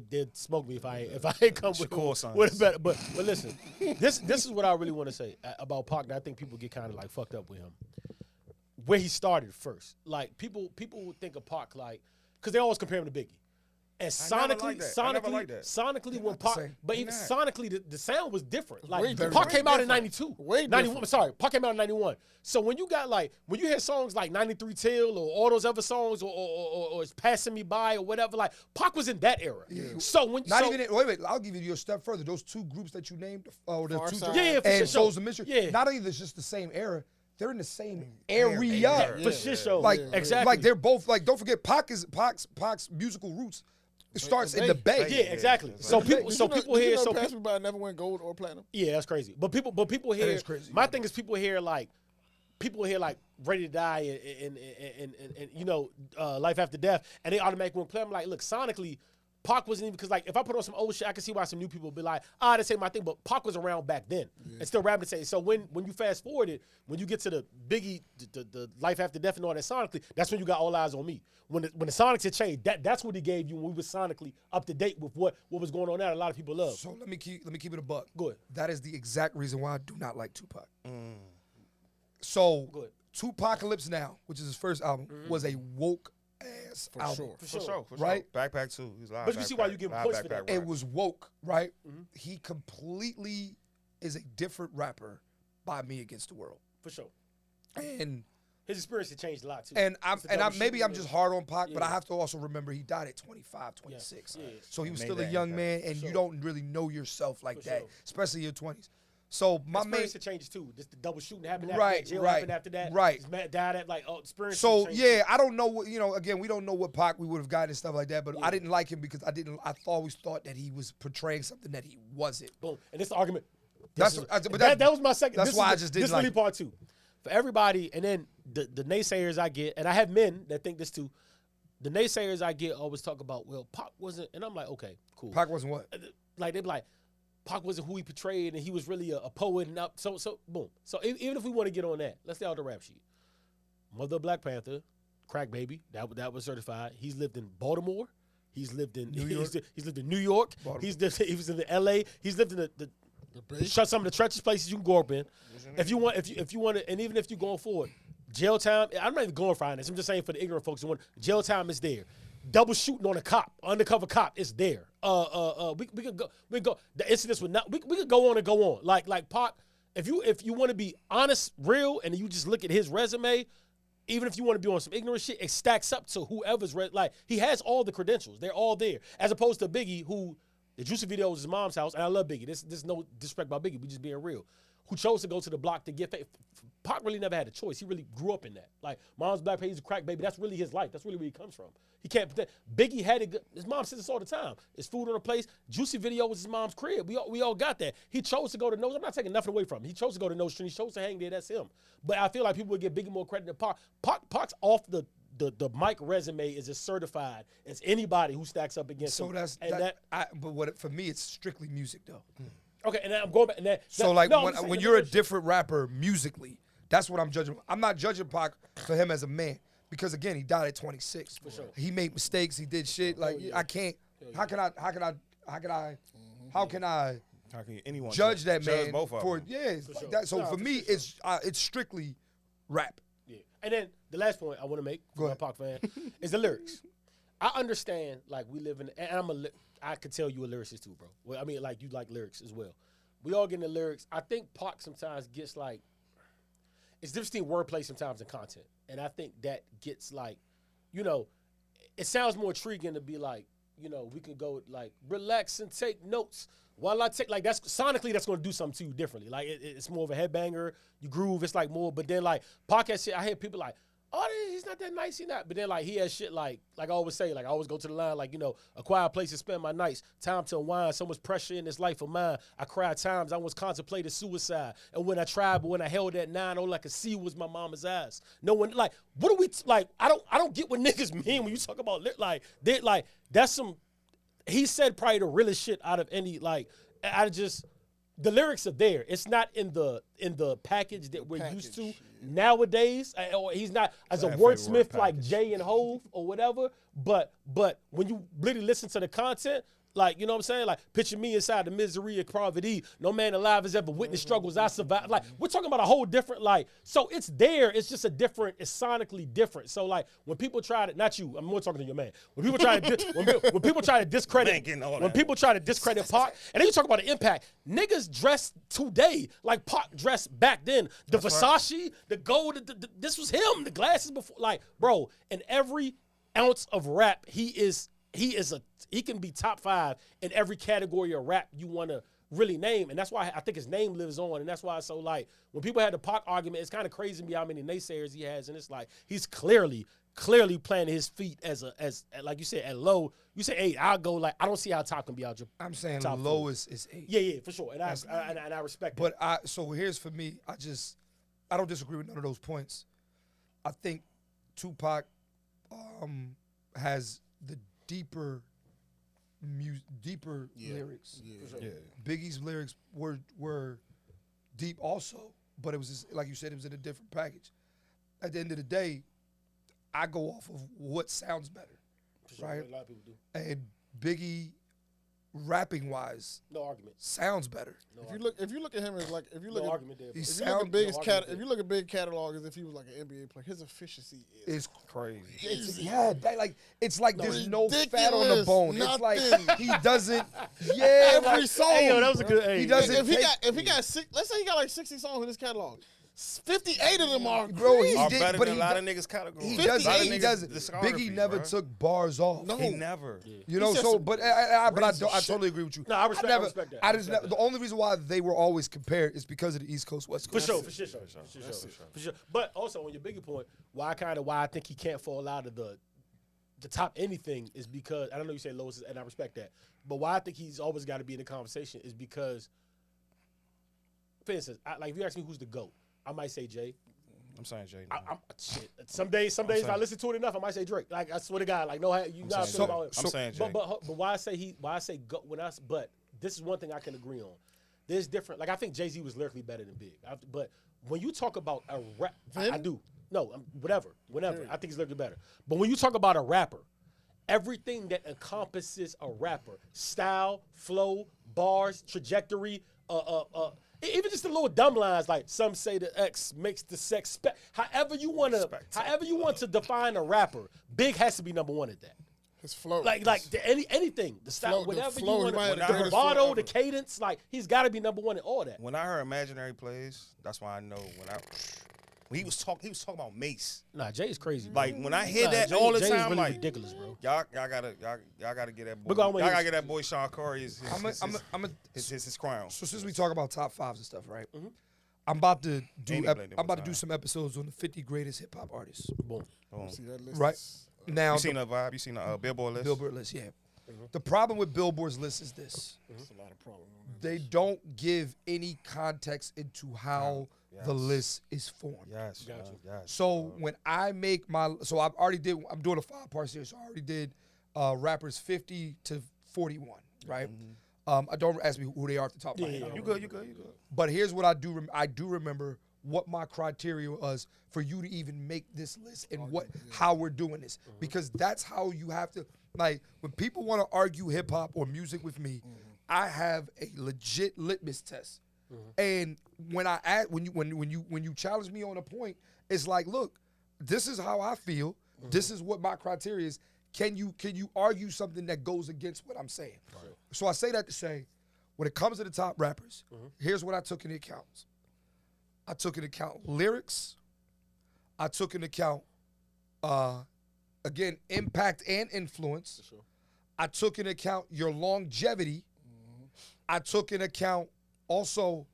they'd smoke me if I ain't come with a better. But listen, this is what I really want to say about Pac. That I think people get kind of like fucked up with him. Where he started first, like people would think of Pac like, because they always compare him to Biggie, and sonically, when Pac, but even sonically, the sound was different. Like Pac came out in '92, 91. Sorry, Pac came out in '91. So when you hear songs like '93 Till or all those other songs or It's Passing Me By or whatever, like Pac was in that era. Yeah. So wait, I'll give you a step further. Those 2 groups that you named, or the 2 and Souls of Mystery, not only is just the same era. they're in the same area. For shit show. Like, exactly. Like they're both like. Don't forget, Pac's musical roots. It starts in the Bay. Yeah, exactly. So people here. So Pass Me By never went gold or platinum. Yeah, that's crazy. But people here. That is crazy. My thing is people here like Ready to Die and you know Life After Death, and they automatically went play. I'm like, look, sonically, Pac wasn't even, because like if I put on some old shit, I can see why some new people would be like, this ain't my thing. But Pac was around back then and still rapping the same. So when you fast forward it, when you get to the Biggie, the Life After Death and all that sonically, that's when you got All Eyes on Me. When the sonics had changed, that's what he gave you when we were sonically up to date with what was going on now. A lot of people love. So let me keep it a buck. Good. That is the exact reason why I do not like Tupac. So Good. Tupacalypse Now, which is his first album, was a woke ass album. For For sure. Right? Backpack 2. He's live. But you see why you give him points for that. It was woke, right? He completely is a different rapper by Me Against the World. For sure. And his experience had changed a lot too. And maybe I'm just hard on Pac, but I have to also remember he died at 25, 26. Yeah. So he was Made still a that young impact. man, and you don't really know yourself like For that, sure. especially in your 20s. So my main, experience had changes too. Just the double shooting happened after Right, that. Jail right, happened after that. right. His man died at like experience. so changed yeah, too. I don't know what, again, we don't know what Pac we would have gotten and stuff like that, but I didn't like him because I always thought that he was portraying something that he wasn't. Boom. And this the argument. That was my second. That's why I just didn't This like really part two. For everybody, and then the naysayers I get, and I have men that think this too. The naysayers I get always talk about, well, Pac wasn't, and I'm like, okay, cool. Pac wasn't what? Like they be like, Pac wasn't who he portrayed, and he was really a poet and up. So boom. So even if we want to get on that, let's stay out the rap sheet. Mother of Black Panther, Crack Baby, that was certified. He's lived in Baltimore. He's lived in New York. He's lived in New York. He was in L.A. He's lived in some of the treacherous places you can go up in. If you want to, and even if you're going forward, jail time. I'm not even glorifying this. I'm just saying for the ignorant folks who want jail time is there. Double shooting on a cop, undercover cop, is there. We could go. The incidents would not. We could go on and go on. Like Pac. If you want to be honest, real, and you just look at his resume, even if you want to be on some ignorant shit, it stacks up to whoever's like he has all the credentials. They're all there. As opposed to Biggie, who the Juicy video was his mom's house, and I love Biggie. This no disrespect about Biggie. We just being real. Who chose to go to the block to get paid. Pac really never had a choice. He really grew up in that. Like, mom's Black Page, Crack Baby, that's really his life. That's really where he comes from. He can't pretend. Biggie had it good. His mom says this all the time. His food on the place. Juicy video was his mom's crib. We all got that. He chose to go to Nose. I'm not taking nothing away from him. He chose to go to Nose Street. He chose to hang there. That's him. But I feel like people would give Biggie more credit than Pac. Pac's off the mic resume is as certified as anybody who stacks up against him. But for me, it's strictly music though. Okay, and then I'm going back. And when you're a different rapper musically, that's what I'm judging. I'm not judging Pac for him as a man because again, he died at 26. For sure. He made mistakes. He did shit. Like I can't. How can anyone judge that man both of them. like that? So for me, it's strictly rap. Yeah. And then the last point I want to make for a Pac fan is the lyrics. I understand, like, we live in, and I could tell you a lyricist too, bro. Well, I mean, like, you like lyrics as well. We all get in the lyrics. I think Pac sometimes gets, like, it's different between wordplay sometimes and content. And I think that gets, like, it sounds more intriguing to be like, we could go, like, relax and take notes. While I take, like, that's sonically, that's going to do something to you differently. Like, it's more of a headbanger. You groove, it's like more, but then, like, Pac has shit, I hear people like, he's not that nice, but then like he has shit like I always say, like I always go to the line, like, a quiet place to spend my nights, time to unwind, so much pressure in this life of mine. I cried times I once contemplated suicide, and when I held that 9, all I could see was my mama's eyes. No one, like, what are we, like, I don't get what niggas mean when you talk about, like, that's some, he said probably the realest shit out of any, like, the lyrics are there. It's not in the package that we're used to nowadays. Or he's not as a wordsmith like Jay and Hove or whatever. But when you really listen to the content, like, you know what I'm saying? Like, picture me inside the misery of poverty. No man alive has ever witnessed struggles I survived. Like, we're talking about a whole different, like, so it's there. It's just it's sonically different. So, like, when people try to, not you, I'm more talking to your man. When people try to, when people try to discredit, Pac, and then you talk about the impact, niggas dressed today like Pac dressed back then. The Versace, the gold, this was him. The glasses before, like, bro, in every ounce of rap, he can be top 5 in every category of rap you want to really name, and that's why I think his name lives on, and that's why it's so like when people had the Pac argument, it's kind of crazy to me how many naysayers he has, and it's like he's clearly planting his feet as like you said at low. You say 8, I'll go like I don't see how top can be out your. I'm saying top low is 8. Yeah, for sure, and I respect but that. So here's for me, I don't disagree with none of those points. I think Tupac has the deeper lyrics. Yeah. Biggie's lyrics were deep also, but it was just, like you said, it was in a different package. At the end of the day, I go off of what sounds better, right? A lot of people do. And Biggie, rapping wise, No argument. sounds better. If you look at him as like if you look No at argument there. He bro. if you look at sound- if you look at big catalog as if he was like an NBA player, his efficiency is It's Crazy. it's like there's no fat on the ridiculous, bone. It's like nothing. he doesn't. Yeah, every like, song. Hey, yo, that was a good. Hey, He doesn't if he got let's say he got like 60 songs in his catalog, 58 of them are Bro, he crazy. Are did, better but than he a lot do- of niggas categories. He 58. doesn't. He doesn't. Discography, Biggie never bro. took bars off. No. He never. You know, said so some but I crazy shit. totally agree with you. No, I respect that. I just never, the only reason why they were always compared is because of the East Coast West For Coast. sure. For sure. But also on your bigger point, why I think he can't fall out of the top anything is because I don't know you say lowest, and I respect that. But why I think he's always got to be in the conversation is because, for instance, like if you ask me who's the GOAT, I might say Jay. I'm saying Jay. I'm shit. Some days if I listen to it enough, I might say Drake. Like I swear to God, like no, you know how I feel about it. I'm saying Jay. But why I say GOAT but this is one thing I can agree on. There's different. Like I think Jay-Z was lyrically better than Big. But when you talk about a rap, I do. No, whenever. I think he's lyrically better. But when you talk about a rapper, everything that encompasses a rapper, style, flow, bars, trajectory, even just the little dumb lines like some say the X makes the sex however you want to define a rapper, Big has to be number one at that. His flow, Anything, the style, whatever flow, you he might want, have the the greatest bravado, flow the ever. cadence, like he's got to be number one in all that. When I heard Imaginary Plays, that's why I know when he was talking about Mace. Nah, Jay is crazy. Bro. Like when I hear Nah, that Jay- all the Jay's time, really like ridiculous, bro. y'all gotta get that boy. But go on, Y'all gotta get that boy Sean Corey his crown. So since we talk about top fives and stuff, right? I'm about to do. Ain't he played it I'm about to one do time. some episodes on the 50 greatest hip hop artists. Boom. See that list Right is- now, You seen the vibe? You seen the Billboard list? Billboard list, yeah. The problem with Billboard's list is this: That's a lot of problems. they don't give any context into how the list is formed. Yes. Got you. Yes. So when I make I'm doing a 5-part series. So I already did rappers 50 to 41, right? I don't ask me who they are at the top of my head. I don't You remember. good. But here's what I do. I do remember what my criteria was for you to even make this list and how we're doing this, because that's how you have to. Like when people want to argue hip hop or music with me, I have a legit litmus test. And when you challenge me on a point, it's like, look, this is how I feel. This is what my criteria is. Can you argue something that goes against what I'm saying? Right. So I say that to say, when it comes to the top rappers, here's what I took into account. I took into account lyrics. I took into account, again, impact and influence. For sure. I took into account your longevity. I took into account also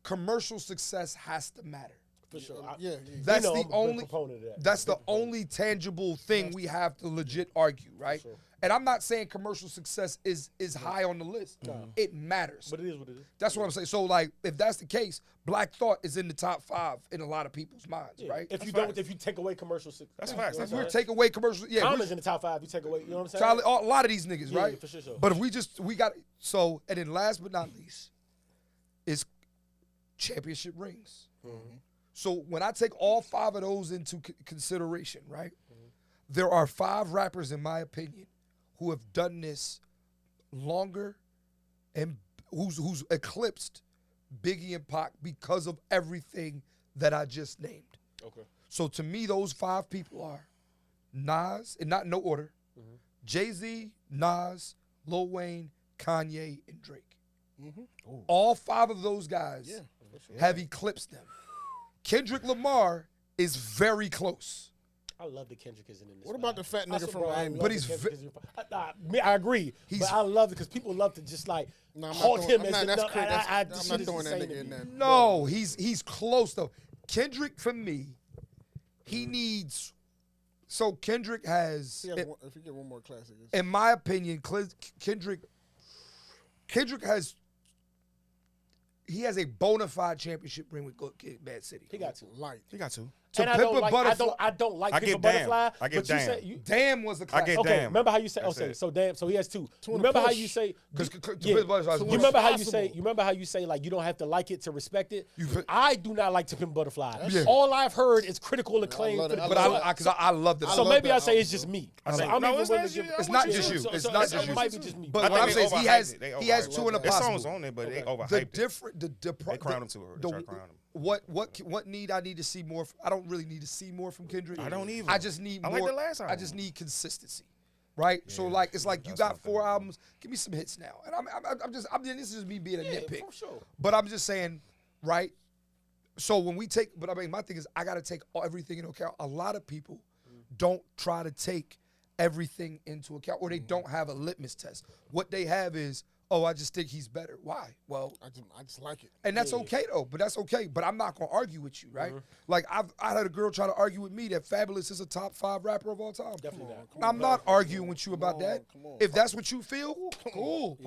commercial success has to matter. For sure. Yeah, That's I'm the a big only. proponent of that. That's the Big proponent. only tangible thing we have to legit argue, right? sure. And I'm not saying commercial success is high on the list. It matters. But it is what it is. That's what I'm saying. So, like, if that's the case, Black Thought is in the top 5 in a lot of people's minds, Yeah. right? If you take away commercial success, That's facts. If we take away commercial, yeah, Common's in the top 5. You take away, you know what I'm saying? Charlie, a lot of these niggas, Yeah, right? for sure. But if we got, so, and then last but not least, is championship rings. So when I take all 5 of those into consideration, right, there are 5 rappers, in my opinion, who have done this longer and who's eclipsed Biggie and Pac because of everything that I just named. Okay. So to me, those 5 people are Nas, and not in no order, Jay-Z, Nas, Lil Wayne, Kanye, and Drake. All 5 of those guys have eclipsed them. Kendrick Lamar is very close. I love that Kendrick isn't in this. What about the fat nigga from Miami? But he's I agree. But I love it because people love to just like halt him as I'm not throwing that nigga in there. No, he's close though. Kendrick for me, he needs. So Kendrick has. If you get one more classic, in my opinion, Kendrick has. He has a bona fide championship ring with Bad City. He got to. He got to. And I don't like Pimp a Butterfly. I get Damn. Damn was the classic. I get Okay, Damn. remember how you say? Okay, so Damn. So he has two. Remember how you say? You remember how you say? You remember how you say like you don't have to like it to respect it. I do not like To Pimp a Butterfly. Yeah. All I've heard is critical acclaim. But I love it. So maybe I say it's just me. It's not just you. It's not just you. It might be just me. But what I'm saying is he has two in the There's possible. songs on there, but they overhyped it. They crowned him too early. They crowned him. What need I need to see more? I don't really need to see more from Kendrick. I don't either. I just need more. I like the last album. I just need consistency, right? Yeah, so like it's like you got 4 albums. Give me some hits now. And this is just me being a nitpick. For sure. But I'm just saying, right? So when we take, but I mean, my thing is I got to take everything into account. A lot of people don't try to take everything into account, or they don't have a litmus test. What they have is, oh, I just think he's better. Why? Well, I just like it. And that's okay, though. But that's okay. But I'm not going to argue with you, right? Like, I had a girl try to argue with me that Fabulous is a top 5 rapper of all time. Definitely not. I'm not arguing with you about that. If that's what you feel, cool.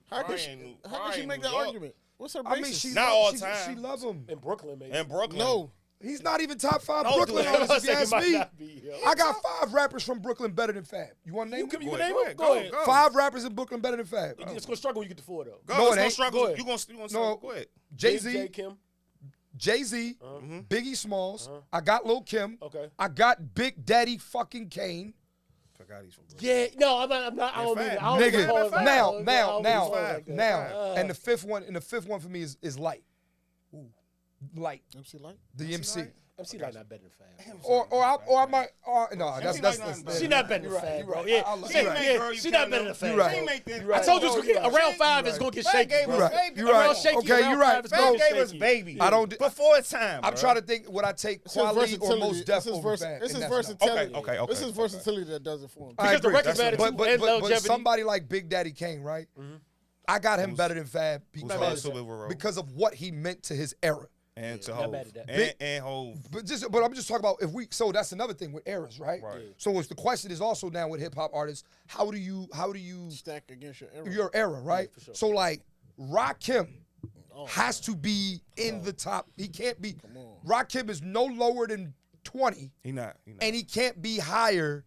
How could she make that argument? What's her basis? I mean, she not all time. She loves him. In Brooklyn, maybe. In Brooklyn. No. He's not even top 5 Don't Brooklyn do that. artists, if you ask me. Be, I got 5 rappers from Brooklyn better than Fab. You want to name them? You can name them? Go Go ahead. ahead. 5 rappers in Brooklyn better than Fab. It's going to struggle when you get to 4, though. Go, No, it's it gonna ain't. struggle. Go ahead. You gonna No. go ahead. Jay-Z, Kim. Jay-Z, Biggie Smalls. I got Lil Kim. Okay. I got Big Daddy fucking Kane. Forgot he's from Brooklyn. Yeah, no, I'm not. I don't mean it. I don't even call it Nigga, that. now, and the fifth one for me is Light. Ooh, Light. MC Light? The MC. MC Light not better than Fab. Or I might. No, that's She not better than Fab, bro. You're Yeah, she not better than Fab. You're right. I told you around 5 it's gonna get shaky. You're right. Okay, you're right. Fab gave us Baby. I don't. Before its time. I'm trying to think. Would I take quality or most def over Fab? This is versatility. Okay. This is versatility that does it for him. Because the record's matter too, but and longevity. somebody like Big Daddy Kane, right? I got him better than Fab because of what he meant to his era. And to Hov. And Hov. But I'm just talking about so that's another thing with eras, right? So the question is also now with hip hop artists, how do you stack against your era? Your era, right? Yeah, for sure. So like Rakim has to be in the top. He can't be. Rakim is no lower than 20. He not. And he can't be higher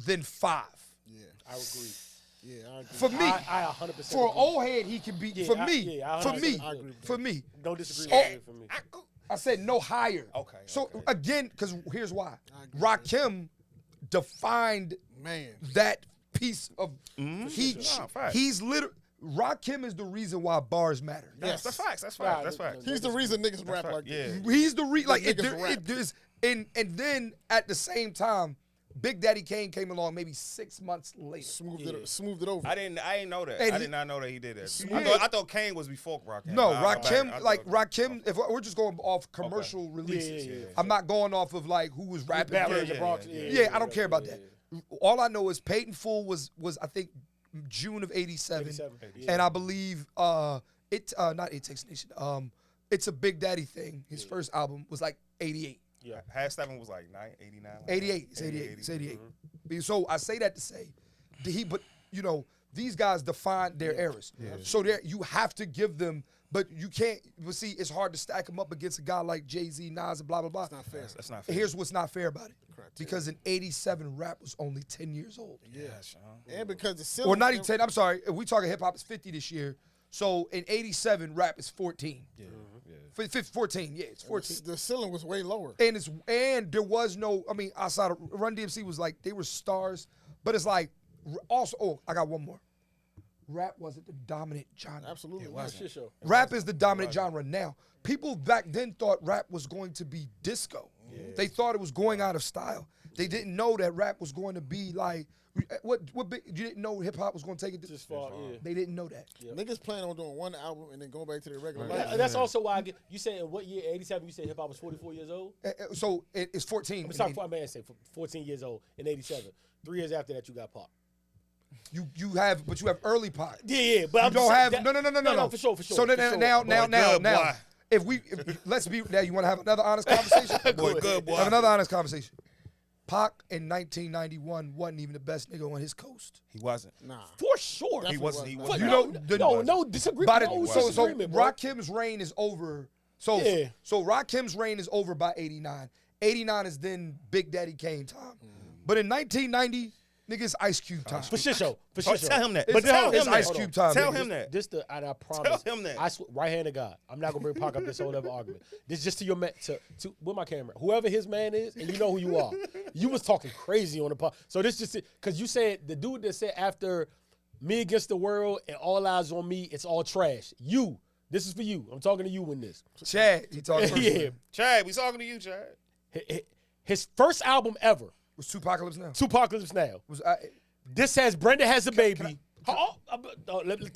than 5. Yeah, I agree. Yeah, I agree. For me, I 100%. for an old head, he can be. For me. Don't disagree with you. For me. I said no higher. Okay. So again, because here's why. Rakim defined that piece of he's literally. Rakim is the reason why bars matter. Yes, that's facts. That's facts. He's the reason niggas rap like this. He's the reason. Like Niggas and then at the same time, Big Daddy Kane came along maybe 6 months later. Smoothed it over. I didn't know that. I did not know that he did that. Yeah. I thought Kane was before Rakim. No, Rakim, if we're just going off commercial releases. I'm not going off of like who was rapping. I don't care about that. All I know is Paid in Full was I think June of 87. And I believe not It Takes a Nation. It's a Big Daddy thing. His first album was like 88. Yeah, #7 was like 89. 88. It's 88. So I say that to say, but these guys defined their eras. So you have to give them, but you can't. But see, it's hard to stack them up against a guy like Jay-Z, Nas, and blah blah blah. That's not fair. That's not fair. Here's what's not fair about it. Because in 87, rap was only 10 years old. Yeah, and because the ceiling. Or not even 10. I'm sorry. If we talking hip hop, it's 50 this year. So in 87, rap is 14. Yeah. 14, yeah, it's 14. The ceiling was way lower. And there was no, outside of Run DMC was like, they were stars, but it's like, also, I got one more. Rap wasn't the dominant genre. Absolutely. Rap is the dominant genre now. People back then thought rap was going to be disco. Yeah. They thought it was going out of style. They didn't know that rap was going to be like what big, you didn't know hip hop was going to take it this far. Yeah. They didn't know that. Yeah. Niggas plan on doing one album and then going back to their regular life. That's also why you said in what year? 87. You said hip hop was 44 years old. So it's 14. I'm sorry, I may say 14 years old in 87. 3 years after that, you got Pop. You have early Pop. Yeah, but you I'm don't have that, no for sure. So now. If let's be now, you want to have another honest conversation? Boy, good boy. Have another honest conversation. Pac in 1991 wasn't even the best nigga on his coast. He wasn't. Nah. For sure. He wasn't. He But wasn't. no disagreement. So Rakim's reign is over. So Rakim's reign is over by 89. 89 is then Big Daddy Kane time. But in 1990, nigga, it's Ice Cube time. For sure. Tell him that. But tell him Ice Cube time. Tell him that. And I promise. Tell him that. I swear, right hand of God. I'm not gonna bring Pac up this whole other argument. This is just to your man. To with my camera. Whoever his man is, and you know who you are. You was talking crazy on the pod. So this just because you said the dude that said after Me Against the World and All Eyes on Me, it's all trash. You. This is for you. I'm talking to you in this. Chad, he talking. Yeah. Chad, we talking to you, Chad. His first album ever was Tupacalypse Now. Tupacalypse Now. This has Brenda Has a Baby.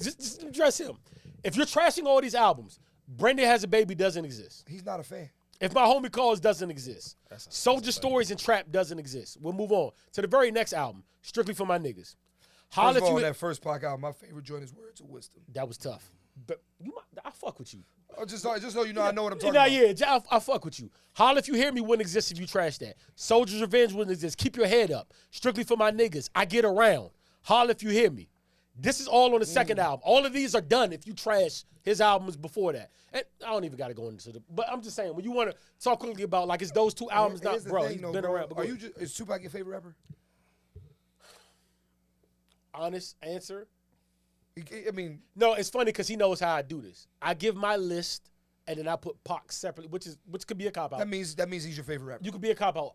Just address him. If you're trashing all these albums, Brenda Has a Baby doesn't exist. He's not a fan. If My Homie Calls doesn't exist. Soldier Stories and Trap doesn't exist. We'll move on to the very next album, Strictly for My Niggas. First of all, that first Pac album, my favorite joint is Words of Wisdom. That was tough. But I fuck with you. Just so you know, I know what I'm talking about. Yeah, I fuck with you. Holla If You Hear Me wouldn't exist if you trash that. Soldier's Revenge wouldn't exist. Keep Your Head Up. Strictly for My Niggas. I Get Around. Holla If You Hear Me. This is all on the second album. All of these are done if you trash his albums before that. And I don't even got to go into the. But I'm just saying, when you want to talk quickly about like it's those two albums, not bro. He's been around. Is Tupac your favorite rapper? Honest answer. I mean, no, it's funny because he knows how I do this. I give my list and then I put Pac separately, which could be a cop out. That means he's your favorite rapper. You could be a cop out.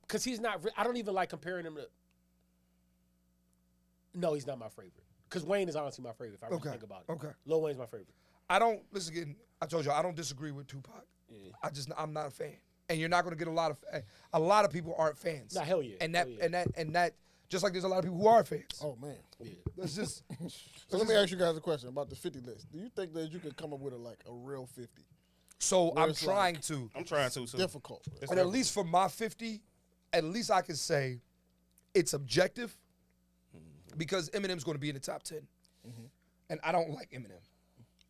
Because he's not. I don't even like comparing him to. No, he's not my favorite. Because Wayne is honestly my favorite. If I really think about it. Okay. Lil Wayne's my favorite. I told you I don't disagree with Tupac. Yeah. I'm not a fan, and you're not gonna get a lot of people aren't fans. Nah, hell yeah. And that. Just like there's a lot of people who are fans. Oh, man. Yeah. That's just. So let me ask you guys a question about the 50 list. Do you think that you could come up with a real 50? So I'm trying to. I'm trying to. So. Difficult. And at least for my 50, at least I can say it's objective because Eminem's going to be in the top 10. Mm-hmm. And I don't like Eminem.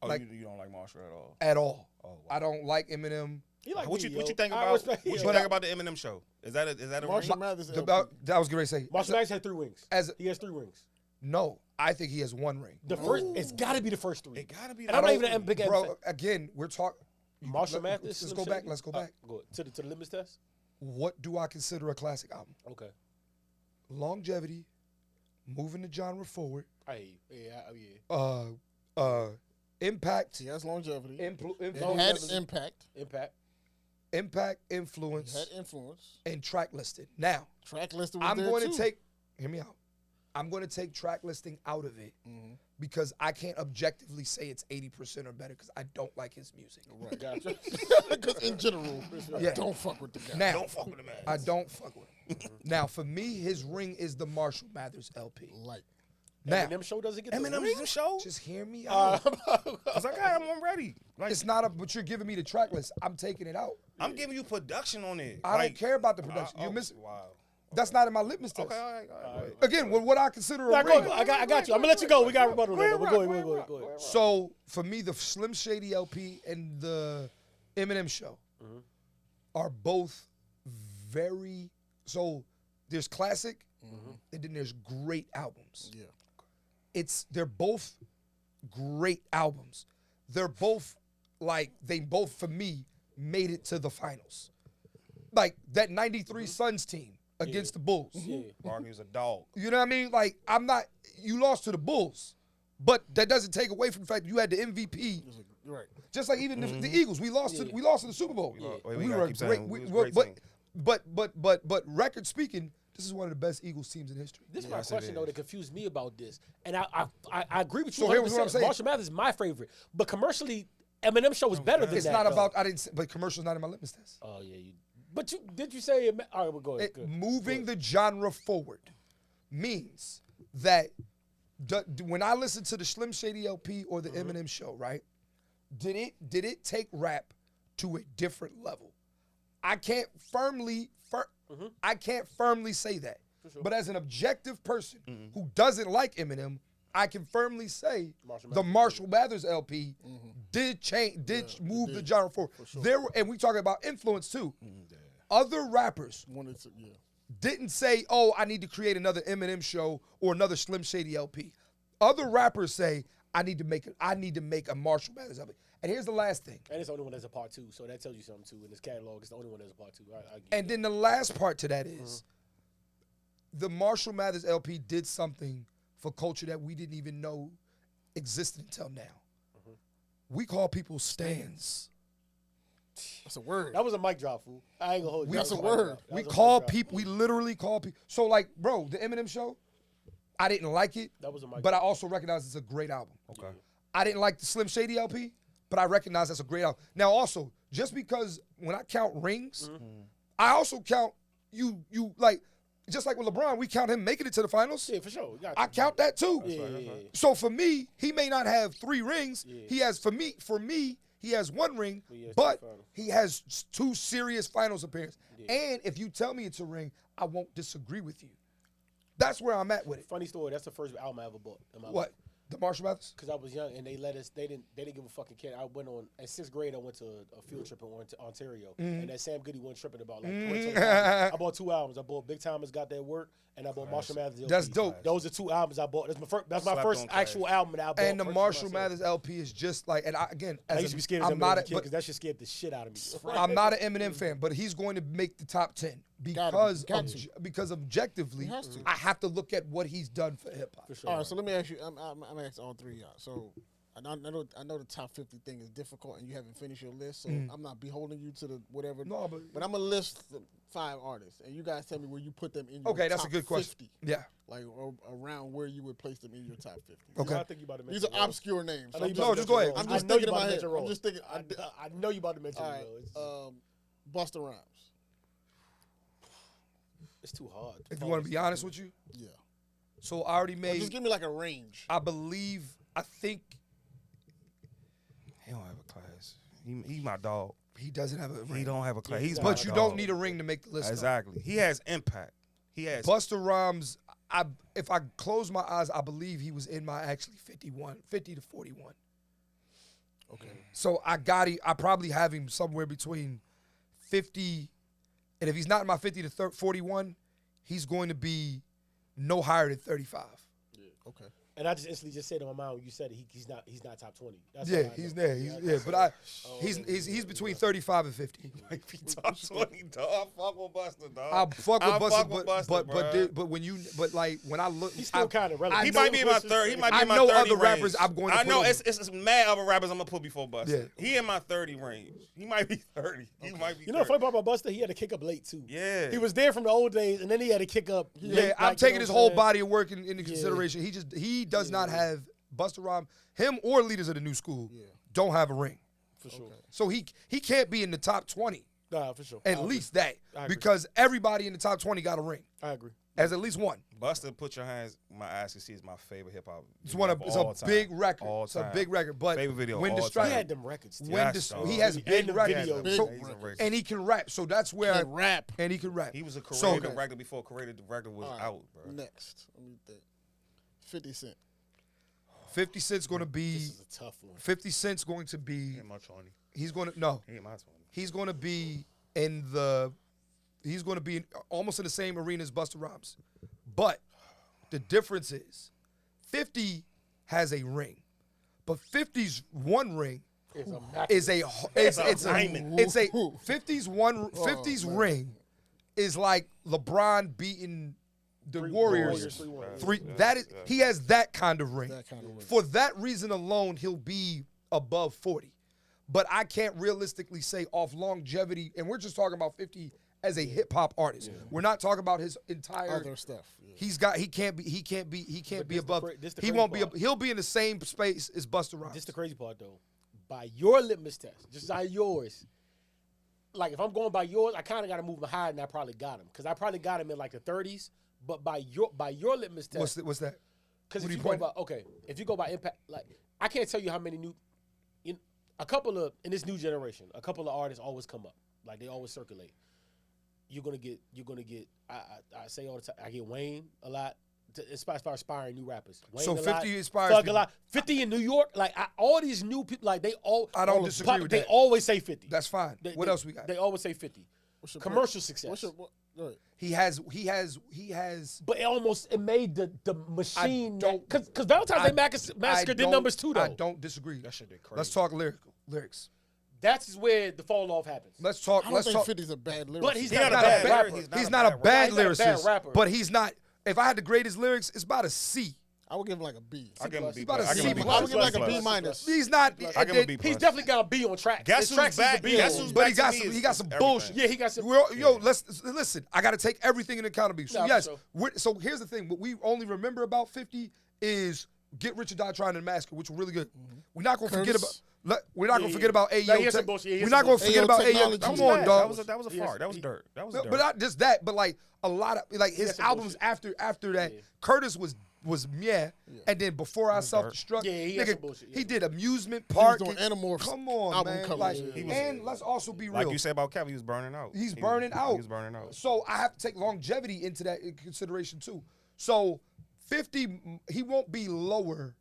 Oh, you don't like Marshall at all? At all. Oh, wow. I don't like Eminem. What you think about the Eminem show? Is that a Marshall Mathers? That was going to say. Marshall Mathers had 3 rings. He has 3 rings. No, I think he has 1 ring. The first, it's got to be the first 3. It got to be. And I'm not even a big bro. Again, we're talking. Marshall Mathers. Let's go back. Let's go back. Go to the litmus test. What do I consider a classic album? Okay. Longevity, moving the genre forward. Impact. He has longevity. Impact, influence. Had influence. And track listing. Now, track listing was I'm there going too. to take, hear me out. I'm going to take track listing out of it because I can't objectively say it's 80% or better because I don't like his music. Right, gotcha. Because in general, don't fuck with the guy. Now, don't fuck with the man. I don't fuck with him. Now, for me, his ring is the Marshall Mathers LP. Now, Eminem show doesn't get Eminem's show. Just hear me out. Cause I'm ready. Like, it's not but you're giving me the track list. I'm taking it out. I'm giving you production on it. I don't care about the production. You're missing. Wow. That's not in my litmus test. Okay, all right. Again, what I consider a ring. I got you. I'm gonna let you go. We got rebuttal. Go ahead. So for me, the Slim Shady LP and the Eminem show are both very. So there's classic, and then there's great albums. Yeah. They're both great albums. They're both they both for me made it to the finals. Like that 93 Suns team against the Bulls. Yeah. Barkley's a dog. You know what I mean? Like you lost to the Bulls, but that doesn't take away from the fact that you had the MVP. Right. Just like even the Eagles, we lost to the Super Bowl. Yeah. We were great. But record speaking, this is one of the best Eagles teams in history. This is my question, though, that confused me about this. And I agree with you. So here's what I'm saying. Marshall Mathers is my favorite. But commercially, Eminem show was better than that. It's not about, but commercial's not in my litmus test. Oh, yeah. But did you say it? All right, we're going. Moving the genre forward means that when I listen to the Slim Shady LP or the Eminem show, right? Did it take rap to a different level? I can't firmly say that. Sure. But as an objective person who doesn't like Eminem, I can firmly say the Marshall Mathers LP did move the genre forward. Sure. And we talking about influence too. Other rappers didn't say, "Oh, I need to create another Eminem show or another Slim Shady LP." Other rappers say, "I need to make a Marshall Mathers LP." And here's the last thing. And it's the only one that's a part 2, so that tells you something too. In this catalog, it's the only one that's a part 2. And then the last part to that is the Marshall Mathers LP did something for culture that we didn't even know existed until now. We call people stans. That's a word. That was a mic drop, fool. I ain't gonna hold you. That's a word. We call people. We literally call people. So like, bro, the Eminem show, I didn't like it. That was a mic drop. But I also recognize it's a great album. Okay. I didn't like the Slim Shady LP, but I recognize that's a great album. Now also, just because when I count rings, I also count you like. Just like with LeBron, we count him making it to the finals. Yeah, for sure. I count that too. Yeah. So for me, he may not have 3 rings. Yeah. He has for me, he has 1 ring, but he has 2 serious finals appearances. Yeah. And if you tell me it's a ring, I won't disagree with you. That's where I'm at with it. Funny story. That's the first album I ever bought in my life. What? The Marshall Mathers? Because I was young and they let us. They didn't give a fucking care. I went on in 6th grade. I went to a field trip in Ontario, and that Sam Goody went tripping about like 22 albums. I bought 2 albums. I bought Big Timers Got That Work, and I bought Marshall Mathers LP. That's dope. Those are 2 albums I bought. That's my first actual album that I bought. And the Marshall Mathers LP is just like, and I used to be scared of Eminem because that shit scared the shit out of me. I'm not an Eminem fan, but he's going to make the top 10 because objectively, I have to look at what he's done for hip hop. Sure. All right, so let me ask you. I'm asking all 3 of y'all. So I know the top 50 thing is difficult, and you haven't finished your list, so I'm not beholding you to the whatever. No, but I'm gonna list 5 artists, and you guys tell me where you put them in your okay, top that's a good question. 50. Yeah. Like around where you would place them in your top 50. Okay. I think you about to mention These are obscure names. No, just go ahead. I'm just thinking in my head. I'm just thinking. I know you about to mention it. Busta Rhymes. It's too hard. If you want to be honest with you. Yeah. So I already made. Just give me like a range. I think. He don't have a class. He my dog. He doesn't have a ring. He don't have a class. But you don't need a ring to make the list. Exactly. He has impact. He has. Busta Rhymes, if I close my eyes, I believe he was in my actually 50 to 41. Okay. So I probably have him somewhere between 50, and if he's not in my 50 to 41, he's going to be no higher than 35. Yeah. Okay. And I just instantly just said to my mind when you said it, he's not top 20. That's he's there. He's between 35 and 50. He might be top 20, dog. I fuck with Busta, dog. I fuck with Busta, but when I look, he's still kind of relevant. He might be in my 30. He might be in my 30 I know other range. rappers I'm going to I know it's mad other rappers I'm gonna put before Busta. Yeah. He in my 30 range. He might be 30. He might be. You know the funny part about Busta? He had to kick up late too. Yeah. He was there from the old days, and then he had to kick up. Yeah, I'm taking his whole body of work into consideration. He does not have. Busta Rhymes, him or leaders of the new school, don't have a ring. For sure. Okay. So he can't be in the top 20. Nah, for sure. At least that. Because everybody in the top 20 got a ring. I agree. As at least one. Busta, Put Your Hands, my eyes can see is my favorite hip hop. It's a big record. It's a big record. But favorite video when all time. He had them records. He has big records. And he can rap. So that's where he can rap. He was a creative director before a creative director was out, bro. Next. Let me think. 50 Cent. 50 Cent's going to be. This is a tough one. 50 Cent's going to be. He ain't my 20. He's going to no. He ain't my 20. He's going to be in the. He's going to be almost in the same arena as Busta Rhymes, but the difference is, 50 has a ring, but 50's one ring is a it's a 50's ring is like LeBron beating the Warriors. He has that kind of ring. For that reason alone, he'll be above 40. But I can't realistically say off longevity, and we're just talking about 50 as a hip hop artist. Yeah. We're not talking about his entire other stuff. Yeah. He can't be above. He won't be. He'll be in the same space as Busta Rhymes. This the crazy part though. By your litmus test, just by yours, like if I'm going by yours, I kind of got to move him higher than I probably got him because I probably got him in like the 30s. But by your litmus test, what's that? Because if you go by if you go by impact, like I can't tell you how many a couple of in this new generation, a couple of artists always come up, like they always circulate. You're gonna get. I say all the time. I get Wayne a lot. As far as aspiring new rappers. Wayne So 50 inspires Thug people. a lot. 50 in New York, like all these new people, like they all. I don't disagree with they that. always say 50. That's fine. What else we got? They always say 50. Commercial success. Go ahead. He has. But it made the machine. Because Valentine's Day Massacre did numbers too, though. I don't disagree. That shit did crazy. Let's talk lyrics. That's where the fall off happens. Let's talk. I don't think 50's a bad lyricist. But he's He's not not a a bad bad rapper. rapper. He's not a bad He's not a bad lyricist, rapper. but he's not. If I had to grade his lyrics, it's about a C. I would give him like a B. I give him a B. About a I give C him a B. I would give him like a plus. B minus. He's not. I give him a B. He's definitely got a B on track. Guess His who's tracks is back? a B Guess on. who's But back to me he is got some everything. bullshit. Yeah, he got some. Let's listen. I got to take everything into accountability. So Nah, yes, for so here's the thing. What we only remember about 50 is Get Rich or Die Trying and Massacre, which were really good. We're not gonna forget about. We're not gonna forget about Nah, he Ayo. had some bullshit. He had We're some not gonna bullshit. forget Ayo about Ayo. Technology. Come Yeah, on, dog. That was a fart. That was dirt. That was No, dirt. but not just that, but like a lot of like his That's some albums bullshit. after that. Curtis was and then Before I Self-Destruct, Yeah, he had some bullshit, yeah. he did Amusement Park. doing Animorphs Come on, album man. covers. Like, He was- and let's also be real. Like you said about Kevin, he was burning out. He's burning out. He was burning out. So I have to take longevity into that in consideration too. So 50, he won't be lower.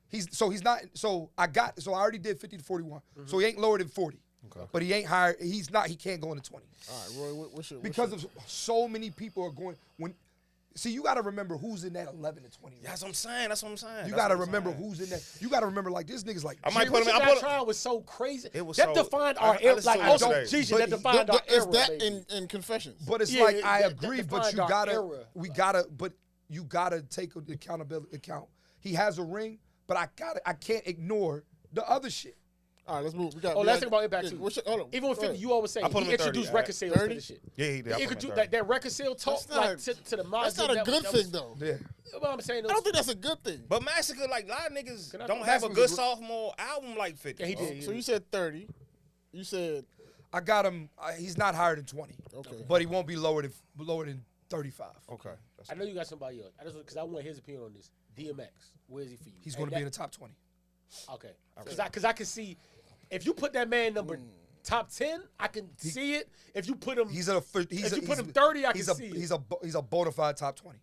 He's not. So I already did 50 to 41. So he ain't lower than 40. Okay. But he ain't higher. He's not. He can't go into 20 All right, Roy, what's your because of so many people are going when. See, you got to remember who's in that 11 to 20. That's what I'm saying. That's what I'm saying. You That's got to what I'm remember saying. who's in that. You got to remember like this nigga's like. I might Jay put him. Richard I put him. trial was so crazy. It was that so- defined I our era. listened Like to it also, today. Jesus, But that defined our Is era. that baby. in Confessions? But it's Yeah, like yeah, I that agree, but defined you our gotta. era. You gotta take accountability account. He has a ring, but I can't ignore the other shit. All right, let's move. We got. Oh, we let's got- think about Impact yeah, too. hold on. Even with Go 50, ahead. you always say I put him he at 30, introduced alright. record sales to 30? the shit. Yeah, he did. I He put him introduced at 30. that record sale talk That's not- like to the mind. That's not a good thing, though. Yeah. What I'm saying I don't think that's a good thing. But Massacre, like a lot of niggas Can I- don't have a Massacre's good a gr- sophomore album like 50. Yeah, he did. So you said 30. You said I got him. He's not higher than 20. okay. But he won't be lower than 35. Okay. That's I know you got somebody else. Because I want his opinion on this. DMX, where is he for you? He's going to be in the top 20. Okay. Because I can see if you put that man number top 10, I can see it. If you put him, If you put him 30, I can see it. He's a bona fide top 20.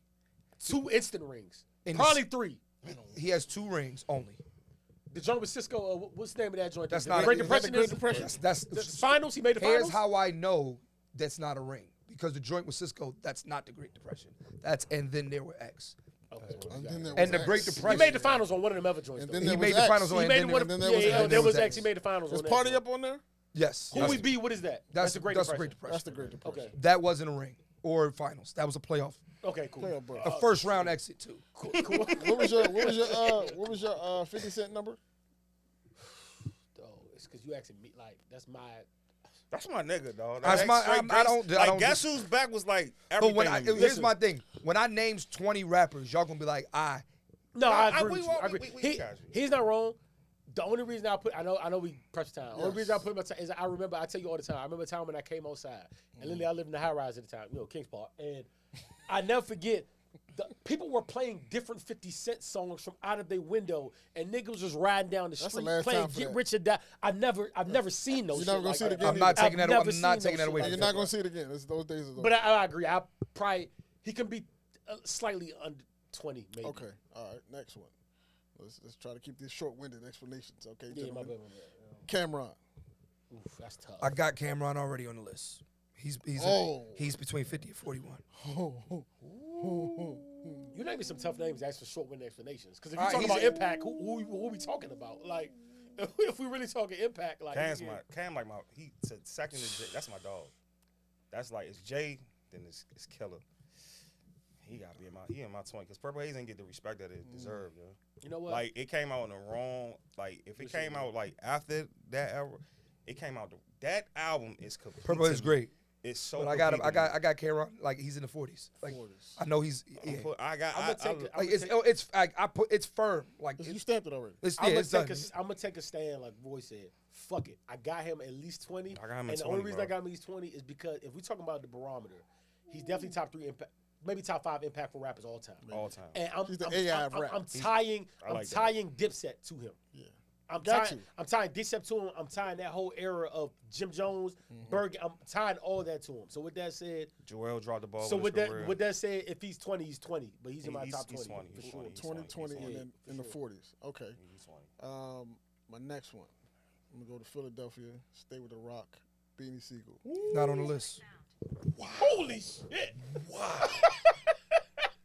2 instant rings, In probably the- 3. He has 2 rings only. The joint with Cisco, what's the name of that joint? That's The not Great a- Depression. Great Depression. That's The finals. He made the Here's finals. how I know that's not a ring. Because the joint with Cisco, that's not the Great Depression. And then there were X. And then there And was the Great X. Depression. He made the finals on one of them other joints. And though. then He there made was the X. finals on He and made then one. there- then there was X. There was X. X. He made the finals. Is on that Party joint. Up on there? Yes. Who we be? What is that? That's the Great That's Depression. the Great Depression. That's the Great Depression. Okay. That wasn't a ring or finals. That was a playoff. Okay. Cool. Play up, bro. A first round exit too. Cool. What was your 50 Cent number? Oh, it's because you asking me. Like that's my. That's my nigga, dog. That's my- straight I don't- gangsta. I don't Like, Guess Who's Back was like But everything. when to me. here's my thing. When I names 20 rappers, y'all gonna be like, No, I agree. we with you. want- I agree. we got you. He's not wrong. The only reason I know we press time. The only reason I put my time is I remember. I tell you all the time. I remember a time when I came outside, and literally I lived in the high rise at the time, Kings Park, and I never forget. People were playing different 50 Cent songs from out of their window, and niggas was riding down the That's the street last playing time for "Get that. Rich or Die." I've never seen those. You're never gonna see it again. I'm not I've taking that. never I'm not seen taking no that away. shit from You're you. not gonna see it again. Those days are over. But I agree. He can be slightly under 20, maybe. Okay. All right. Next one. Let's try to keep these short-winded explanations. Okay. Yeah, my gentlemen? bad. Cameron. Oof, that's tough. I got Cameron already on the list. He's between 50 and 41. You name me some tough names. That's for short-winded explanations. Because if All you're right, talking he's- about impact, who we talking about? Like, if we really talking impact, like Cam like he said second is Jay. That's my dog. That's like it's Jay, then it's Killer. He got to be in my 20 because Purple Haze didn't get the respect that it deserved, yo. You know what? Like it came out in the wrong. Like if it came out like after that era, it came out. That album is complete. Purple to is me. great. It's so. But I got Cameron, like, he's in the 40s. Like, 40s. I know he's. Yeah. It's firm. Like, You stamped it already. I'm gonna take a stand, like Roy said. Fuck it. I got him at least 20. I got him and at the 20, only reason bro. I got him at least 20 is because if we're talking about the barometer, he's definitely top 3 impact, maybe top 5 impactful rappers all time. All time. And He's the AI of rap. I'm tying like Dipset to him. Yeah. I'm Got tying you. I'm tying Dipset to him. I'm tying that whole era of Jim Jones, Berg. I'm tying all that to him. So with that said, Joel dropped the ball. so with that said, if he's 20, he's 20. But he's in my top 20. He's 20. For He's sure. 20. 20, and then for in the sure. 40s. Okay. He's 20. My next one. I'm going to go to Philadelphia, stay with The Rock, Beanie Siegel. not on the list. Holy shit! God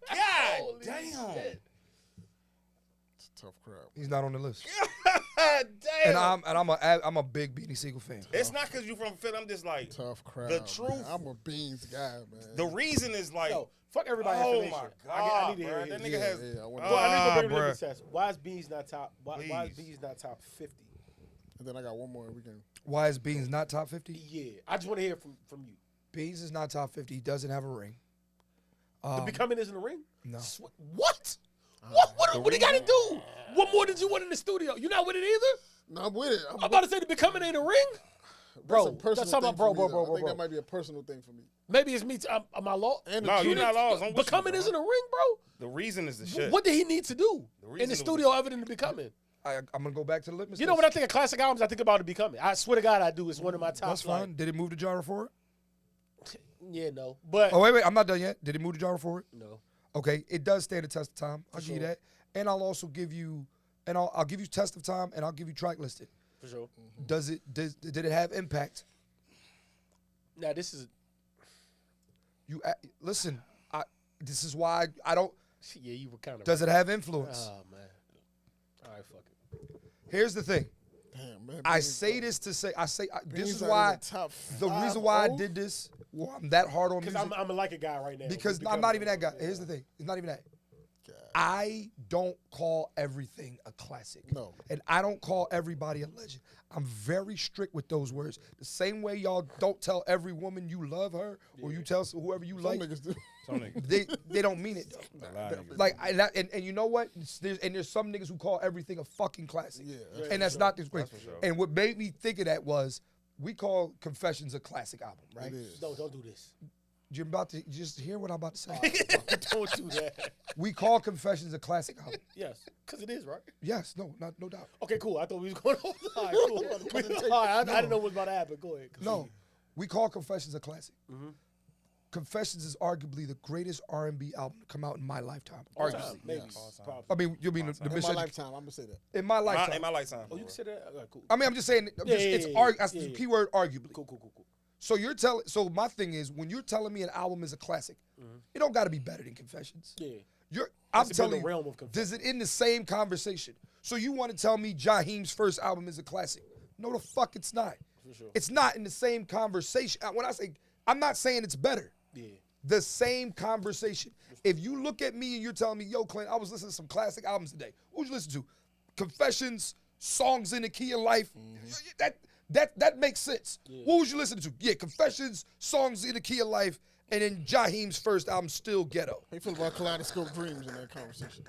Holy damn. shit. It's a tough crowd. He's not on the list. God damn. And I'm a big Beanie Siegel fan. It's not because you from Philly. I'm just like Tough crowd. The man. truth- I'm a Beans guy, man. the reason is like. Yo, fuck everybody. Oh information. my I God, need to hear bro. it. That nigga Yeah, has. yeah, I wanna- Well, I need to go bring bruh. the litmus test. Why is Beans not top? Why is Please. Beans not top 50? And then I got one more we can. Why is Beans not top 50? Yeah, I just want to hear from you. Beans is not top 50. He doesn't have a ring. The Becoming is in the ring. No. What? What he got to do? What more did you want in the studio? You not with it either? No, I'm with it. I'm about to say the Becoming ain't a ring. Bro, that's a personal that's talking thing about for me, though. I think bro. that might be a personal thing for me. Maybe it's me. Am I lost? And No, the you're truth- not lost. I'm with you, Becoming bro. isn't a ring, bro. The reason is the shit. What did he need to do The in reason the was- studio other than the Becoming? I'm going to go back to the litmus You know, test. when I think of classic albums, I think about the Becoming. I swear to God, I do. It's one of my top. That's fine. Did it move to genre for it? Yeah, no, but Oh, wait. I'm not done yet. Did it move to genre for it? no. Okay. It does stand the test of time. I'll give you sure. that. And I'll also give you, and I'll give you test of time, and I'll give you track listed. For sure. Did it have impact? Now this is Listen, this is why I don't. yeah. You were kind of. Does it have influence? Oh man. All right, fuck it. Here's the thing. Damn, man. I Beans say got- this to say this Beans is not why in top the five, reason why I bro. did this. Well, I'm that hard on Because music I'm a like a guy right now. because With I'm not even Becoming. that guy. Here's the thing. It's not even that. God. I don't call everything a classic. No. And I don't call everybody a legend. I'm very strict with those words. The same way y'all don't tell every woman you love her or you tell whoever you Some like. niggas do. Some niggas. They don't mean it though. A lot of niggas. Like and you know what? There's some niggas who call everything a fucking classic. Yeah. And that's not this great. That's for sure. And what made me think of that was we call Confessions a classic album, right? It is. No, don't do this. You're about to just hear what I'm about to say. Don't do that. We call Confessions a classic album. Yes, because it is, right? Yes, no doubt. Okay, cool. I thought we was going over. All right, cool. All right, I didn't know what was about to happen. Go ahead. No, we call Confessions a classic. Confessions is arguably the greatest R&B album to come out in my lifetime. Arguably. Maybe. Yes. Probably. I mean, you mean the In my miseducation lifetime, I'm gonna say that. in my lifetime. In my lifetime. Oh, you consider that? All right, cool. I mean, I'm just saying. It's that's the key word, arguably. Cool. So you're telling. So my thing is, when you're telling me an album is a classic, it don't got to be better than Confessions. Yeah. I'm to be in telling the you, realm of Confessions. does it in the same conversation? So you want to tell me Jaheim's first album is a classic? No, the fuck it's not. For sure. It's not in the same conversation. When I say, I'm not saying it's better. Yeah. The same conversation. If you look at me and you're telling me, yo, Clint, I was listening to some classic albums today. What would you listen to? Confessions, Songs in the Key of Life. That makes sense. Yeah. What would you listen to? Yeah, Confessions, Songs in the Key of Life, and then Jaheim's first album, Still Ghetto. How you feel about Kaleidoscope Dreams in that conversation?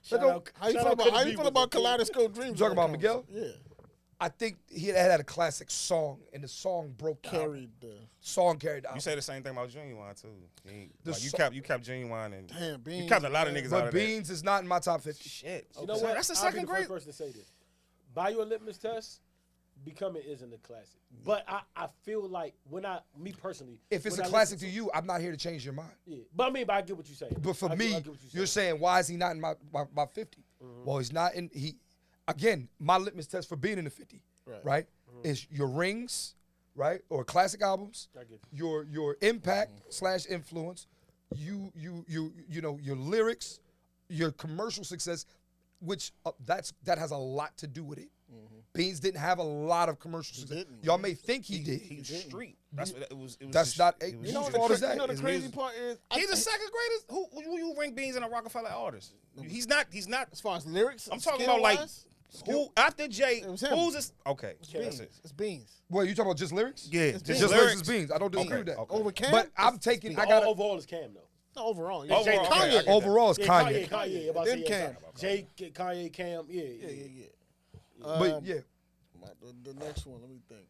Shout out- How you shout feel out about Coulda B was a- Kaleidoscope Dreams? You in talking that about Miguel? conversation? Yeah. I think he had a classic song, and the song broke the album. Carried the Song carried the album. You say the same thing about Genuine too. The Like, so- you kept Genuine and damn Beans. you kept a lot of niggas out But of Beans is not in my top 50. that. Shit. You know what? That's the I'll second be the great. first person to say this. Buy your litmus test. Becoming isn't a classic, but I feel like me personally, If it's a when I classic listen to you, I'm not here to change your mind. yeah. But I get what you're saying. But for I me, get what you're saying, why is he not in my 50? Mm-hmm. Well, he's not in. Again, my litmus test for being in the 50, right? Is your rings, right, or classic albums, I get you. your impact / influence, you know your lyrics, your commercial success, which that has a lot to do with it. Beans didn't have a lot of commercial success. didn't. Y'all may think he did. He's street. That's what it was. That's not. It was You know his what music. is that? You know the His crazy music. part is He's the second greatest. Who you rank Beans in a Rockefeller artist? He's not. as far as lyrics. I'm talking about like skill-wise, Who after Jay? It was him. Who's this? Okay, Beans. It's Beans. What, you talking about just lyrics? Yeah, It's Just lyrics is Beans. I don't disagree with that. Okay. Over Cam? But I'm taking. Beans. I got Overall is Cam though. No, overall. Overall, Jay, okay, Kanye. I get that. overall is Yeah, Kanye. Kanye. About to Then say, Cam. Jay, Kanye, Cam. Yeah. But yeah, The next one, let me think.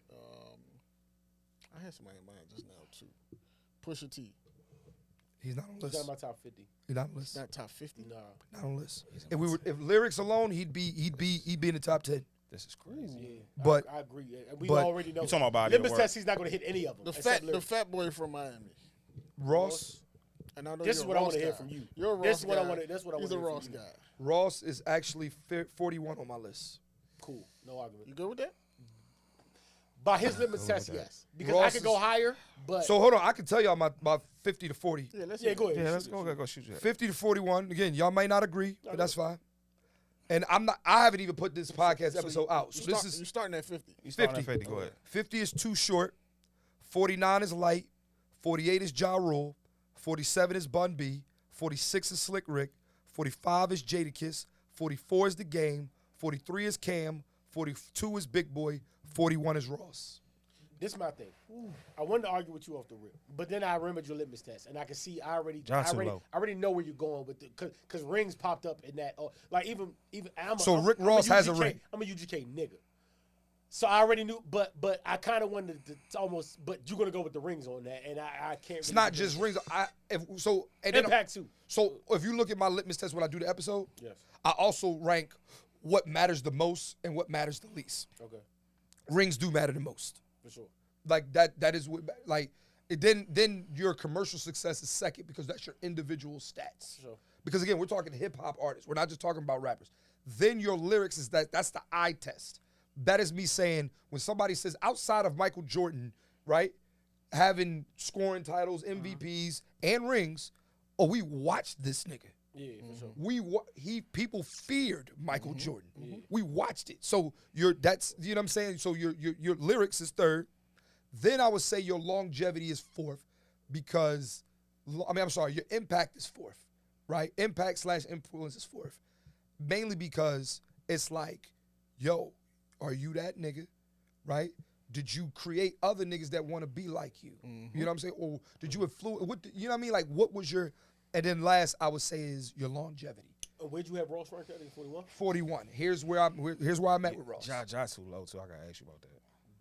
I had somebody in mind just now too. Pusha T. he's not on the He's not list. in my top 50. He's not on the list. Not top 50. Nah. Not on the list. If lyrics alone, he'd be in the top 10. This is crazy. Yeah. But- I agree. We but- already know. You talking about body of Litmus work. test, he's not going to hit any of them. The fat boy from Miami. Ross And I know This you're is a what I Ross want to hear guy. from you. You're a Ross This is what I guy. want to. That's what I want He's to a hear Ross from you. guy. Ross is actually 41 on my list. Cool. No argument. You good with that? By his litmus test, yes. Because I Ross could go is- higher, but So hold on, I can tell y'all my 50 to 40. Yeah, let's yeah, go ahead. Yeah, let's go shoot you. 50 to 41. Again, y'all might not agree, but that's fine. And I haven't even put this podcast episode out. So this You're is starting at 50. You starting 50. at 50. Go ahead. 50 is too short. 49 is light. 48 is Ja Rule. 47 is Bun B. 46 is Slick Rick. 45 is Jadakiss. 44 is The Game. 43 is Cam. 42 is Big Boy. 41 is Ross. This is my thing. I wanted to argue with you off the rip, but then I remembered your litmus test, and I can see I already know where you're going with it, because rings popped up in that. Like even Rick Ross has a UGK, ring. I'm a UGK nigga, so I already knew. But I kind of wanted to almost. But you're gonna go with the rings on that, and I can't. It's not just rings. Impact too. So if you look at my litmus test when I do the episode, Yes. I also rank what matters the most and what matters the least. Okay. Rings do matter the most. For sure. Like that is what like it, then your commercial success is second because that's your individual stats. Sure. Because again, we're talking hip hop artists. We're not just talking about rappers. Then your lyrics is that's the eye test. That is me saying when somebody says outside of Michael Jordan, right, having scoring titles, MVPs, and rings, oh, we watched this nigga. Yeah, for sure. People feared Michael Jordan. We watched it. So that's you know what I'm saying. So your lyrics is third. Then I would say your longevity is fourth, because your impact is fourth, right? Impact / influence is fourth, mainly because it's like, yo, are you that nigga, right? Did you create other niggas that want to be like you? You know what I'm saying? Or did you influence? You know what I mean? Like, what was your? And then last, I would say is your longevity. Where'd you have Ross ranked at in 41? 41. Here's where I'm at with Ross. Ja's too low, so I gotta ask you about that.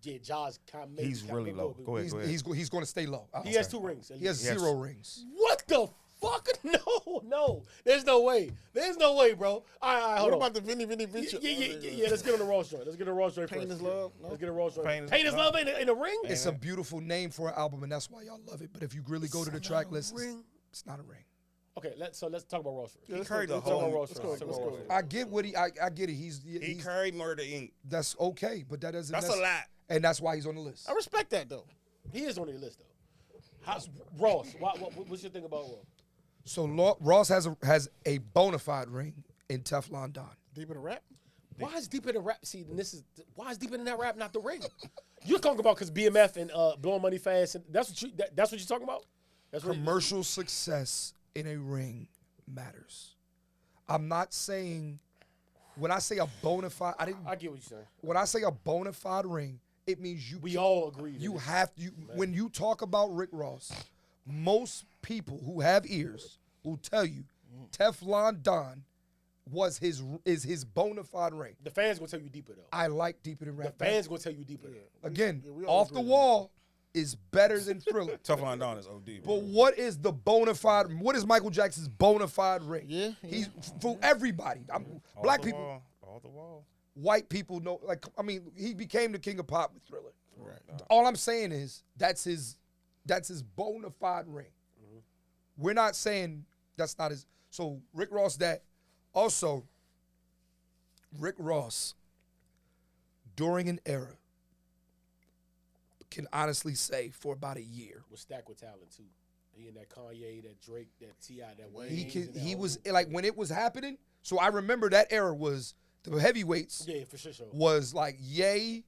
Yeah, Jaws kind of. He's really low. Go ahead. He's going to stay low. He has 2 rings. He has 0 rings. What the fuck? No. There's no way. Bro. All right, hold What on. about the Vinny Venture? Yeah, let's get on the Ross joint. Pain is Love? No? Let's get a Ross joint. Pain is Pain is Love. Love in a ring? It's a beautiful name for an album, and that's why y'all love it. But if you really go to the track list, it's not a ring. Okay, let's talk about Ross. He carried the Let's talk about whole. Ross. Let's go. I get what I get it. He carried Murder Inc. That's okay, but that doesn't. That's a lot. And that's why he's on the list. I respect that, though. He is on the list though. Ross. What's your thing about Ross? So Ross has a bona fide ring in Teflon Don. Deep in the rap? Why is deep in the rap? See, and why is deep in that rap not the ring? You're talking about because BMF and blowing money fast, and that's what you're talking about. That's what Commercial success in a ring matters. I'm not saying when I say a bona fide. I get what you're saying. When I say a bona fide ring, it means We all agree. You have to. When you talk about Rick Ross, most people who have ears will tell you Teflon Don is his bona fide ring. The fans gonna tell you deeper though. I like Deeper Than The Rap. fans gonna tell you deeper. Again, we all Off the agree. Wall is better than Thriller. Teflon Don is OD. Bro. But what is the bona fide? What is Michael Jackson's bona fide ring? Yeah. He's for everybody. Black people, Off the wall. white people know. Like, I mean, he became the king of pop with Thriller. Right. All I'm saying is that's his bona fide ring. We're not saying that's not his. So Rick Ross, that also Rick Ross during an era can honestly say for about a year Was stacked with talent too. He and that Kanye, that Drake, that T.I., that Wayne. he was like when it was happening. So I remember that era was the heavyweights Yeah, for sure. was like Ye,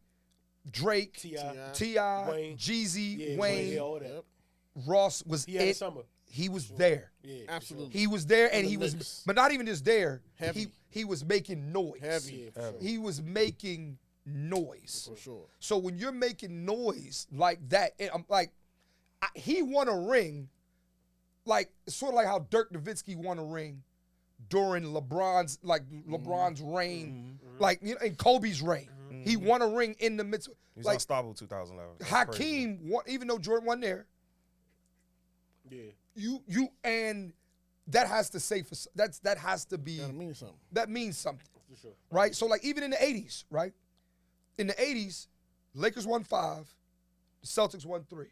Drake, T.I. T.I., Wayne. Jeezy, Yeah, Wayne, yeah, all that. Ross was He had a it. summer. he was there. Yeah, Absolutely. He was there, and the he was, mix. but not even just there. Heavy. He was making noise. Heavy. Yeah, for sure. He was making noise. For sure. So when you're making noise like that, I'm like, he won a ring, like sort of like how Dirk Nowitzki won a ring during LeBron's reign, like in Kobe's reign. He won a ring in the midst. He's Like unstoppable 2011. That's crazy. Hakeem won, even though Jordan won there. Yeah. You and that has to say that has to be Gotta mean something. that means something, For sure. right? So like even in the 80s, right? In the 80s, Lakers won 5, the Celtics won 3.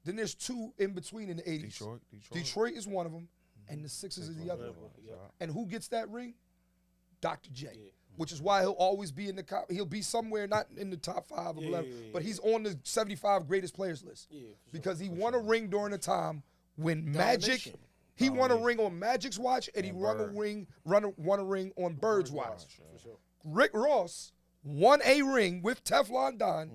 Then there's 2 in between in the 80s. Detroit is one of them, and the Sixers is the other one. Yeah. And who gets that ring? Dr. J. Which is why he'll always be in the he'll be somewhere not in the top 5 or whatever, but he's on the 75 greatest players list. Yeah, because he won a ring during a time when Magic, he won a ring on Magic's watch, and he won a ring on Bird's watch. For sure. Rick Ross won a ring with Teflon Don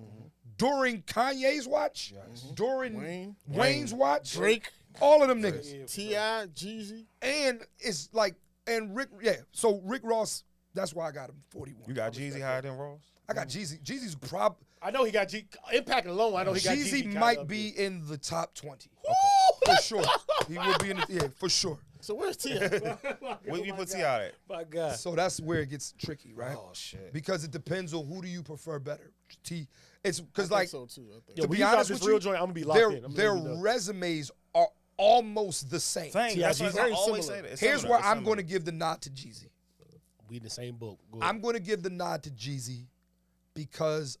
during Kanye's watch, during Wayne's watch, Drake, all of them niggas. Yeah, T.I., Jeezy. And it's like, and Rick, so Rick Ross, that's why I got him 41. You got Jeezy higher than Ross? I got Jeezy. Jeezy's I know he got Impact alone. I know he got Jeezy kinda might up be there. in the top 20. For sure. He will be in the, for sure. So where's T.I.? Where you put T.I. at? My God. So that's where it gets tricky, right? Oh, shit. Because it depends on who do you prefer better. It's I because think like so too. I think. Yo, to when be you drop honest this with real you, joint, I'm gonna be locked in. I'm their letting you know. resumes are almost the same. Same. Yeah, That's Jeezy. what I Very always similar. say that. It's Here's similar. where It's I'm similar. going to give the nod to Jeezy. We in the same boat. Go I'm going to give the nod to Jeezy because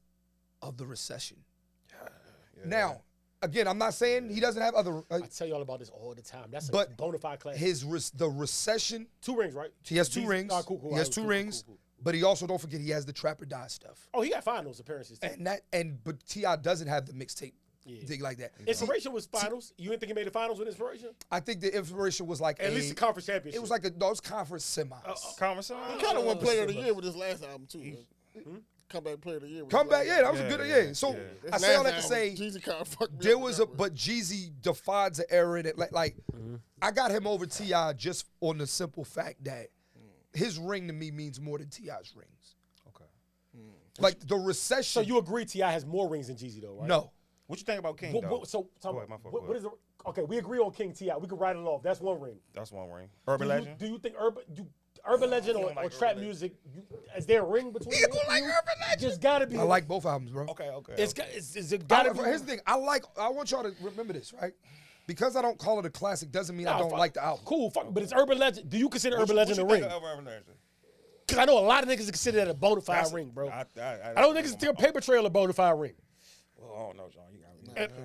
of the recession. Now, again, I'm not saying he doesn't have other. I tell y'all about this all the time. That's a But bona fide class. the recession. 2 rings, right? He has 2 Jeezy- rings. Nah, cool. He has Alright, 2 cool, rings, cool. but he also don't forget he has the Trap or Die stuff. Oh, he got finals appearances too. But T.I. doesn't have the mixtape thing like that. Inspiration was finals. You didn't think he made the finals with Inspiration? I think the Inspiration was like At least the conference championship. it was like those conference semis. Conversation. He kind of won Player of the Year with his last album too. Comeback Player of the Year. With Come his back, last yeah, that album. was a good, yeah. So His I say all last that to say album, Jeezy kind of fucked me there up was with a, that one. but Jeezy defines an era that like I got him over T.I. just on the simple fact that his ring to me means more than T.I.'s rings. Okay. Like the recession. So you agree T.I. has more rings than Jeezy though, right? No. What you think about King, What, though? what, so Go ahead, my fault, what, go what is it? Okay, we agree on King T.I. We can write it off. That's 1 ring. That's 1 ring. Urban Legend? Do you think Urban Legend or, like or trap Urban music? Is there a ring between? You gonna like Urban Legend? Just gotta be. I like both albums, bro. Okay. It's gotta be. Here's the thing. I want y'all to remember this, right? Because I don't call it a classic doesn't mean I Nah, don't fuck. like the album. Cool, fuck, but it's Urban Legend. Do you consider Urban Legend a ring? Urban Legend? Because I know a lot of niggas consider that a bona fide ring, bro. I don't think it's a paper trail a bona fide ring. Well, I don't know, John. You got me.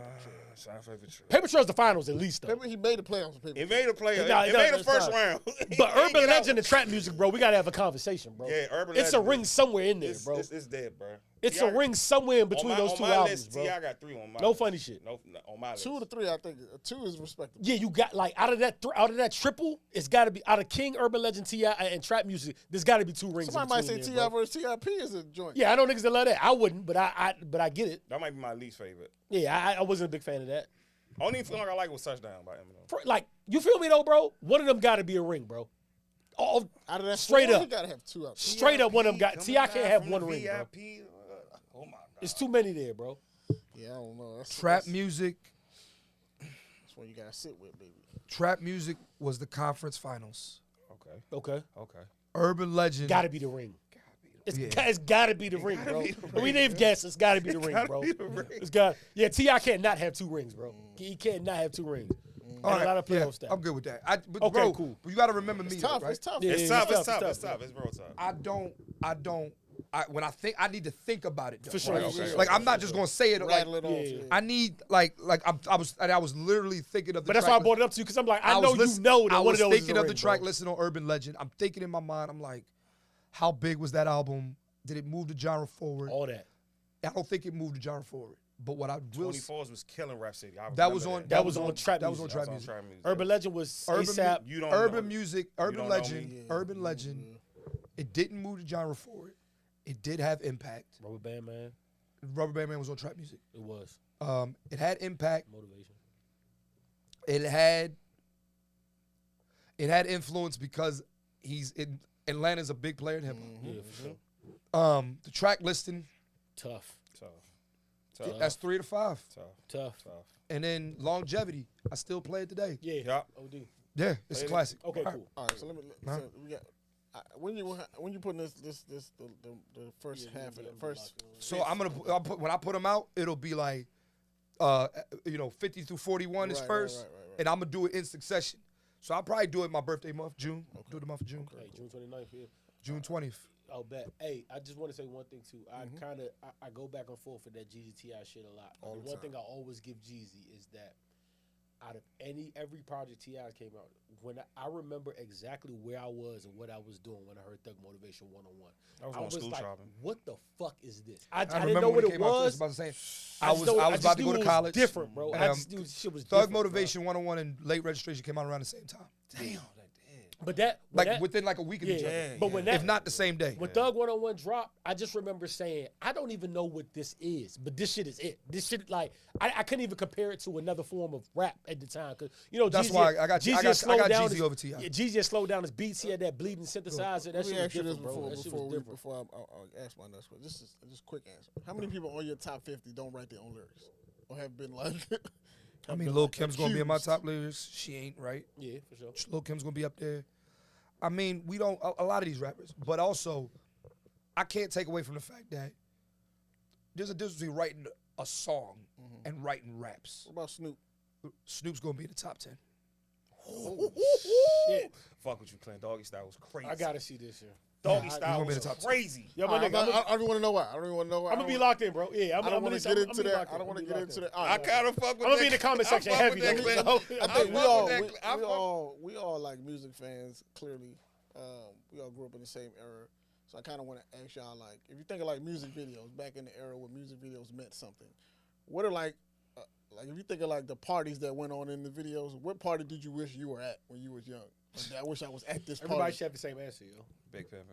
Paper trail's the finals at least though. Remember he made the playoffs with It people. made a player. Nah, It nah, made a that's first fine. round. But He Urban get out. Legend and trap music, bro, we gotta have a conversation, bro. Yeah, Urban It's a Legend. ring somewhere in there, It's, bro. it's dead, bro. It's T.I. a ring somewhere in between those 2 on my albums, list, bro. T.I. got 3 on my No list. funny shit. No, on my list. 2 to 3, I think. 2 is respectable. Yeah, you got like out of that triple, it's got to be out of King, Urban Legend, T.I. and trap music. There's got to be 2 rings. Somebody in might say between T.I. there, bro. versus T.I.P. is a joint. Yeah, I know niggas that love that. I wouldn't, but I get it. That might be my least favorite. Yeah, I wasn't a big fan of that. Only song I like was Touchdown by Eminem. Like, you feel me though, bro? One of them got to be a ring, bro. All Out of that straight 4, up. he gotta have 2 out. straight up, one of them got. Coming T.I. can't live have from 1 the ring, bro. VIP. Oh my God. It's too many there, bro. Yeah, I don't know. Trap music. That's what you gotta sit with, baby. Trap music was the conference finals. Okay, Okay. Urban Legend. got to be the ring. It's Yeah. got to be the ring, bro. We didn't guess. It's got to be the ring, bro. It's got. Yeah, T.I. can't not have 2 rings, bro. He can't not have 2 rings. All And a lot of playoff yeah, stuff. I'm good with that. But Okay, bro, cool. You got to remember me, It's though, tough. right? It's tough. Yeah, It's yeah, tough. It's tough. tough, It's bro. tough. It's real tough. When I need to think about it, though, For sure. right? Okay, Like I'm not just gonna say it. Like Rattle it off. yeah. Yeah. I need I was literally thinking of the. But that's why I track brought it up to you because I'm like, I know was you listen- know that I one was of those thinking is a of the ring, track bro. listed on Urban Legend. I'm thinking in my mind. I'm like, how big was that album? Did it move the genre forward? All that. I don't think it moved the genre forward. But what I will 24s was killing Rap City. I that was remember on That was on trap that was on music. trap That was music. on trap music. Urban Legend was Urban ASAP. You don't Urban know. music, You Urban don't know Legend, me. Urban Legend. It didn't move the genre forward. It did have impact. Rubber Band Man. Rubber Band Man was on trap music. It was It had impact. motivation. It had It had influence because Atlanta's a big player in hip hop. Yeah, for sure. The track listing, Tough. that's 3 to 5. Tough. And then longevity, I still play it today. Yeah. OD. Yeah, it's a classic. Okay, cool. All right, so so we got when you putting the first half of the first. So when I put them out, it'll be like 50 through 41 is first, right. and I'm gonna do it in succession. So I'll probably do it my birthday month, June. Okay. Do the month of June. Hey, June 29th, yeah. June 20th. I'll bet. Hey, I just want to say one thing too. I go back and forth with that Jeezy T.I. shit a lot. All the one time. thing I always give Jeezy is that out of every project T.I. came out, when I remember exactly where I was and what I was doing when I heard Thug Motivation 101. I was school like, shopping. what the fuck is this? I remember didn't know when what it it came out. was. I was about to go to college. Different, bro. I Um, just knew shit was Thug different, Motivation 101 and Late Registration came out around the same time. Damn. But Within like a week of each other. But when that, if not the same day. when Thug 101 dropped, I just remember saying, I don't even know what this is, but this shit is it. This shit, like, I couldn't even compare it to another form of rap at the time. Cause, That's Jeezy, why I got Jeezy his, over T.I. Yeah, Jeezy had slowed down his beats. He had that bleeding synthesizer. That Let me shit was ask you this different, bro. That shit was different. before I ask my next question. This is just quick answer. How many people on your top 50 don't write their own lyrics or have been like? I mean, Lil Kim's gonna be in my top lyrics. She ain't, right? Yeah, for sure. Lil Kim's gonna be up there. I mean, we don't a lot of these rappers, but also I can't take away from the fact that there's a difference between writing a song and writing raps. What about Snoop? Snoop's gonna be in the top 10. Shit. Fuck with you, Clint. Doggy Style was crazy. I gotta see this here. Doggy He's Style gonna be in was the top 10. crazy. Yo, my nigga, I don't even want to know why. I don't even want to know why. I'm gonna be locked in, bro. Yeah, I don't want to get into that. I don't want to get into that. I kind of fuck with I'm gonna be in the comment section heavy. I think I we all like music fans. Clearly, we all grew up in the same era. So I kind of want to ask y'all, like, if you think of like music videos back in the era where music videos meant something, what are like if you think of like the parties that went on in the videos, what party did you wish you were at when you was young? Like, I wish I was at this party. Everybody should have the same answer, yo. Big Pepper.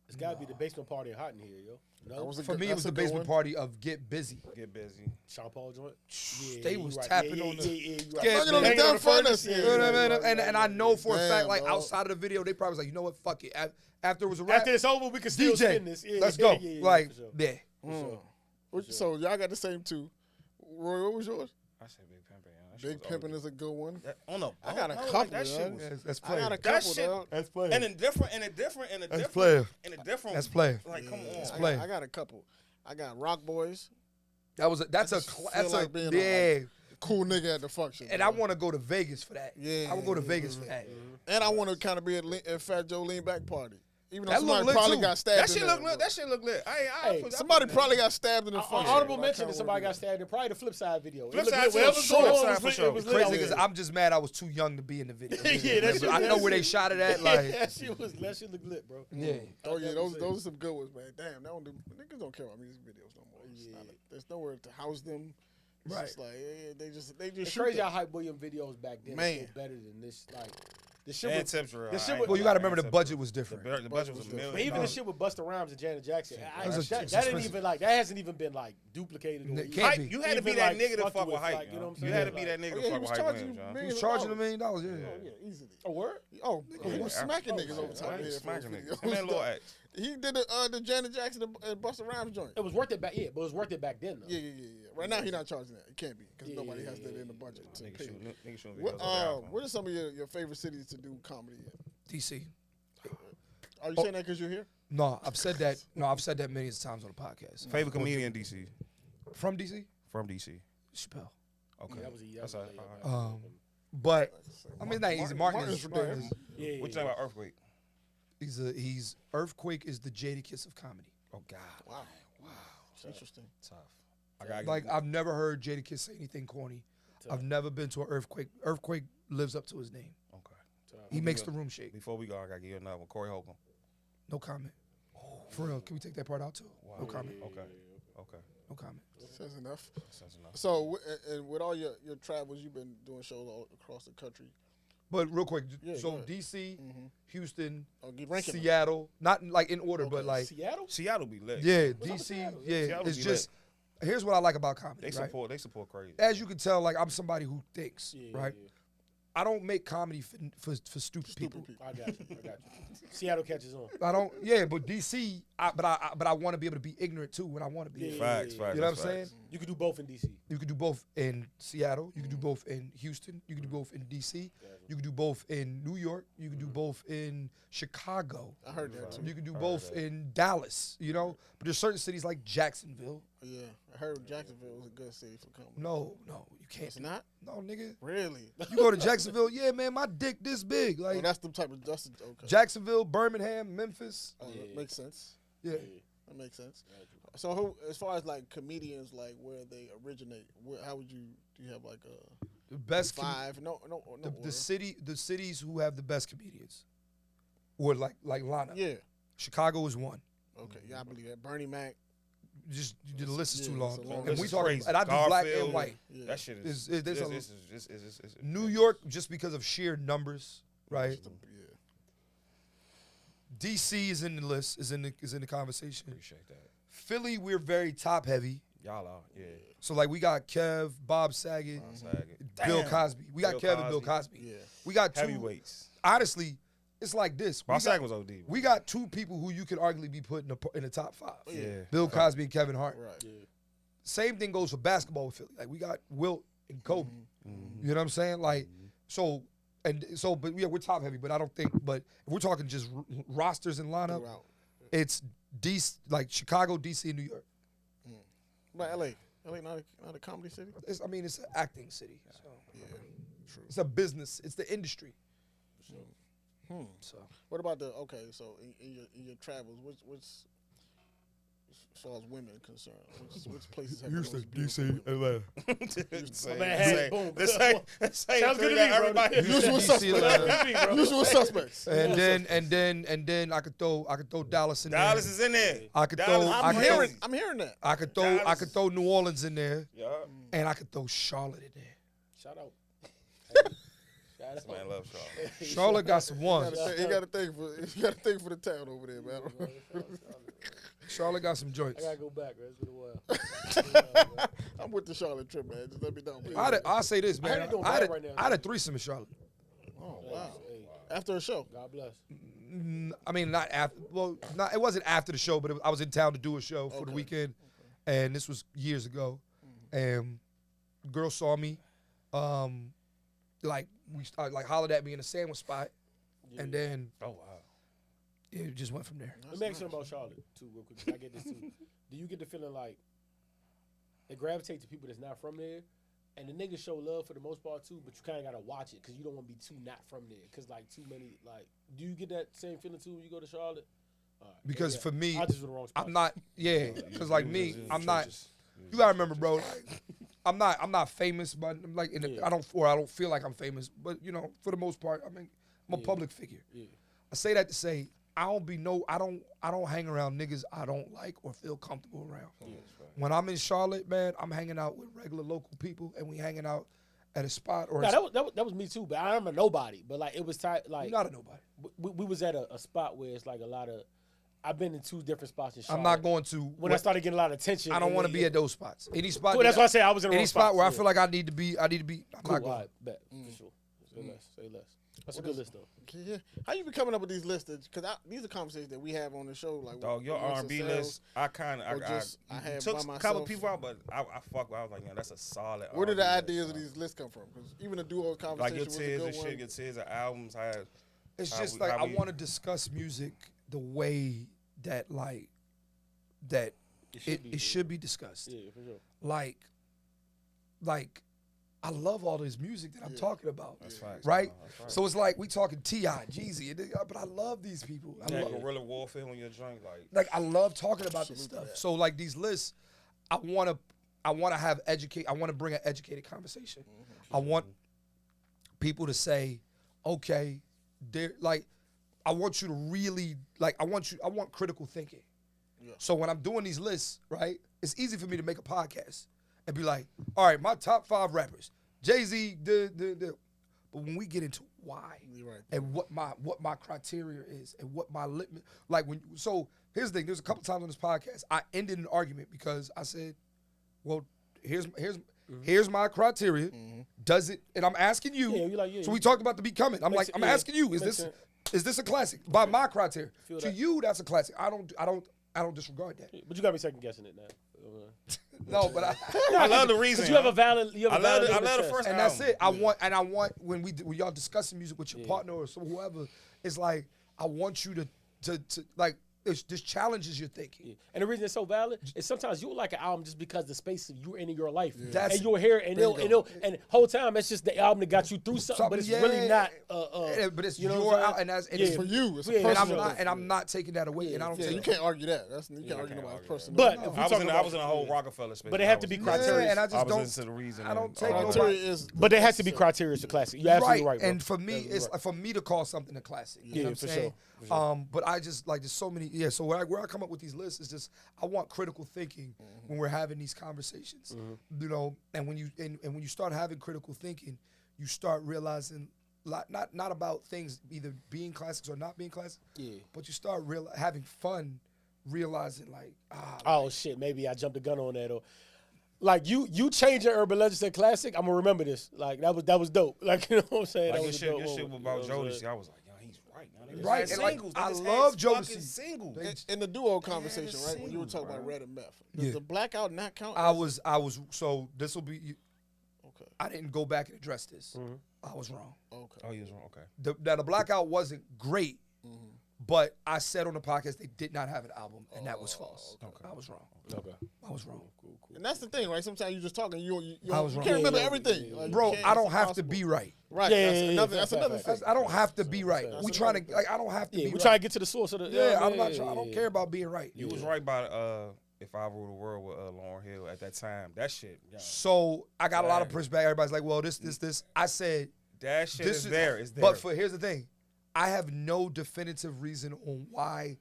It's gotta be the basement party in Hot in here, yo. No, For me, it was the basement party of Get Busy. Get busy. Sean Paul joint. Yeah, They you was right. tapping Yeah, on the- yeah, you right. Get Fucking on the Busy. damn furnace. Yeah, You know what I mean? right, And I know for a Damn, fact, like dog. outside of the video, they probably was like, you know what, fuck it. After it was a rap, After it's over, we can still DJ, spin this. Yeah, let's yeah, go. yeah, yeah, Like, for sure. yeah. For sure. So y'all got the same two. Roy, what was yours? I said Big Pimpin'. That shit Big was Pimpin' is a good one. Oh no, I got a no, couple. That shit dog. was. That's I player. got a That couple. shit- Dog. That's player. And a different. player. That's player. Like, come on. player. I got a couple. I got Rock Boys. That's I a just feel like being a, cool nigga at the function. And I want to go to Vegas for that. Yeah. I would go to Vegas for that. And I want to kind of be at Fat Joe Lean Back Party. Even though That look somebody lit, probably too. got stabbed That in shit there, look lit. bro. That shit look lit. Somebody probably got stabbed in the function. Honorable but I mention kinda that somebody wanna got stabbed in probably the flip side video. Flip It looked side lit. for Whatever was sure. going on, Flip it side for was sure. lit. Crazy out because there. I'm just mad I was too young to be in the video. Yeah, that shit- I know that where they shit- shot it at. Like, that shit looked lit, bro. yeah. Oh yeah, those are some good ones, man. Damn, niggas don't care about music videos no more. There's nowhere to house them. It's Right. just like they just It's shoot crazy them. how Hype William videos back then Man. were better than this. Like the shit And with, tips were. the shit alright. with- Well, you got to remember the And budget was The different. the budget was $1 million. but even the shit with Busta Rhymes and Janet Jackson, That was that it's didn't expensive. even like that hasn't even been like duplicated. Or It even- can't Hype, be. you had to be even, that like, nigga to fucked fuck with with, Hype. like, you know what I'm You saying? had to be Like- that nigga Oh, to yeah, he fuck was with Hype charging Williams, John. millions He was of charging $1 dollars. million, yeah. Oh yeah, easily. A word? Oh, he was smacking niggas over top I of ain't the head. smacking for niggas. those And that little videos. act. He did the Janet Jackson and Busta Rhymes joint. It was worth it back, yeah, but it was worth it back then though. Yeah. Right now, he not charging that. It can't be because Yeah, nobody yeah, has that yeah, in the budget to Nigga pay. shooting What, videos on their what iPhone. are some of your favorite cities to do comedy in? DC. Are you saying that because you're here? No, I've said that. No, I've said that millions of times on the podcast. Favorite comedian in DC? From DC, From DC. Chappelle. Okay. That was a That's layup. all right. But I mean, it's not easy. Martin's Martin there. is Yeah, What you think about Earthquake? he's Earthquake is the Jada Kiss of comedy. Oh God. Wow. It's interesting. Tough. I gotta Like I've never heard Jada Kiss say anything corny. I've never been to an Earthquake. Earthquake lives up to his name. Okay. He makes the room shake. Before we go, I gotta give you another one. Corey Holcomb. No comment. For real, can we take that part out too? No comment. Okay. Okay. No comment. Says enough. That's enough. So, and with all your travels, you've been doing shows all across the country. But real quick, Yeah, so go ahead. DC, Houston, Oh, keep ranking them. Seattle, not like in order, but like Seattle? Seattle be lit. yeah, What's up with DC, Seattle? yeah. Seattle It's be just here's what I like about comedy. They right? support. They support crazy. As you can tell, like I'm somebody who thinks, Yeah, right? yeah. I don't make comedy for stupid people. I got you. Seattle catches on. I don't. Yeah, but DC. But I want to be able to be ignorant too when I want to be. Facts. You know what I'm saying? You can do both in DC. You can do both in Seattle. You can do both in Houston. You can do both in DC. You can do both in New York. You can do both in Chicago. I heard that too. You can do both in Dallas. You know, but there's certain cities like Jacksonville. Yeah, I heard Jacksonville was a good city for comedy. No, you can't. It's not. No, nigga. Really? You go to Jacksonville, yeah, man, my dick this big. Like that's the type of okay. Jacksonville, Birmingham, Memphis. That makes sense. Yeah. That makes sense. So, who, as far as like comedians, like where they originate, how would you? Do you have like the best 5? No. The cities who have the best comedians, or like lineup. Yeah. Chicago is one. Okay, yeah, I believe that. Bernie Mac. Just the list is too long. And we talking, and I do black and white. Yeah. That shit is. New York, just because of sheer numbers, right? Yeah. DC is in the list, is in the conversation. Appreciate that. Philly, we're very top heavy. Y'all are, yeah. So like we got Kev, Bob Saget, Bill Cosby. We got Kev and Bill Cosby. Yeah. We got 2 heavyweights. Honestly, it's like this. Bob Saget was OD. We got 2 people who you could arguably be put in the top 5. Yeah. Bill Cosby and Kevin Hart. Right. Yeah. Same thing goes for basketball with Philly. Like we got Wilt and Kobe. You know what I'm saying? Like but yeah, we're top heavy. But I don't think. But if we're talking just rosters and lineup, it's DC, like Chicago, DC, and New York. But LA not a comedy city. It's an acting city. So. Yeah, true. It's a business. It's the industry. So what about so in your travels, which as far as women concerned, which places have Houston, the most DC, Atlanta. Sounds good to me, everybody. Usual suspects. Usual suspects. And then I could throw Dallas in there. Dallas is in there. I'm hearing that. I could throw New Orleans in there. Yeah. And I could throw Charlotte in there. Shout out. This man loves Charlotte. Charlotte got some ones. You got to think for the town over there, man. Charlotte got some joints. I gotta go back, man. It's been a while. I'm with the Charlotte trip, man. Just let me know. I'll say this, man. I had a threesome in Charlotte. Oh wow! After a show. God bless. I mean, not after. Well, it wasn't after the show, but I was in town to do a show for the weekend, and this was years ago. And the girl saw me, like we started, like hollered at me in a sandwich spot, and then it just went from there. Let me ask you about Charlotte too, real quick. 'Cause I get this too. Do you get the feeling like it gravitates to people that's not from there, and the niggas show love for the most part too, but you kind of gotta watch it because you don't want to be too not from there, because like too many like. Do you get that same feeling too when you go to Charlotte? Because for me, I just was the wrong spot. I'm not. Yeah, because like me, I'm not. You gotta remember, bro. Like, I'm not famous, but I'm like I don't feel like I'm famous. But you know, for the most part, I mean, I'm a public figure. Yeah. I say that to say I don't hang around niggas I don't like or feel comfortable around. Yeah, right. When I'm in Charlotte, man, I'm hanging out with regular local people, and we hanging out at a spot or. Nah, that was me too, but I'm a nobody. But like it was tight. Like you're not a nobody. We was at a spot where it's like a lot of. I've been in 2 different spots in Charlotte. I'm not going to. When I started getting a lot of attention. I don't want to be at those spots. Any spot. Cool, that's why I say I was in any spot where I feel like I need to be. I'm cool, not going. All right, bet. For sure. Say less. That's a good list though. Yeah. How you be coming up with these lists? Because these are conversations that we have on the show. Like, dog, your R&B list, I had took a couple people out, but I fuck with. I was like, that's a solid. Where did the ideas of these lists come from? Because even the duo conversation like your was tears a and good shit, one. your tears and albums. It's just like I want to discuss music the way that it should be discussed. Yeah, for sure. Like I love all this music that I'm talking about. That's facts, right? That's right? So it's like we talking T.I., Jeezy, but I love these people. I love guerrilla warfare when you're drunk, like I love talking about this stuff. That. So like these lists, I want to bring an educated conversation. I want people to say, okay, I want you to really I want critical thinking. Yeah. So when I'm doing these lists, right, it's easy for me to make a podcast and be like, all right, my top 5 rappers, Jay-Z, but when we get into why and what my criteria is and what my litmus, so here's the thing. There's a couple times on this podcast I ended an argument because I said, well, here's Here's my criteria. Does it? And I'm asking you. Yeah, you like, so we talked about the becoming. I'm like, I'm asking you. Is this a classic? By my criteria. To you, that's a classic. I don't disregard that. But you got me second guessing it now. No, but I love the reason. You have a valid. I love the first. And that's it. I want when y'all discussing music with your partner or whoever, it's like I want you to like. This challenges your thinking. Yeah. And the reason it's so valid is sometimes you'll like an album just because the space you're in your life. Yeah. And you'll hear it and whole time it's just the album that got you through something, but it's really not but it's you know your album, and it's for you. It's a personal. and I'm not taking that away. And I don't you can't argue that. You can't argue nobody's personal. But I was in a whole Rockefeller space. But it have to be criteria. And I just don't into the reason. I don't take criteria but there has to be criteria to classic. You're absolutely right. And for me, it's for me to call something a classic. You know what I'm saying? Sure. But I just like there's so many. Yeah. So where I come up with these lists is just I want critical thinking when we're having these conversations. You know, and when you start having critical thinking, you start realizing not about things either being classics or not being classics. Yeah. But you start having fun, realizing like shit, maybe I jumped the gun on that or. Like you changing Urban Legends to classic, I'm gonna remember this. Like that was dope. Like you know what I'm saying. Like that this shit about Jodeci. I was like, he's right. Right, and like I love Jodeci. In the duo conversation, right? When you were talking about Red and Meth, does the blackout not count? I was. So this will be. Okay. I didn't go back and address this. I was wrong. Okay. Oh, you was wrong. Okay. The blackout wasn't great, but I said on the podcast they did not have an album, and that was false. Okay. I was wrong. Okay. I was wrong. Cool. And that's the thing, right? Sometimes you're just talking, you can't wrong. remember everything. Like, bro, I don't have to be right. Right. That's another thing. I don't have to be right. We trying to like. I don't have to be. We trying to get to the source of the. I'm not. I don't care about being right. You was right about If I Rule the World with Lauryn Hill at that time. That shit. Yeah. So I got a lot of pushback. Everybody's like, well, this. I said that shit is there. It's there. But here's the thing. I have no definitive reason on why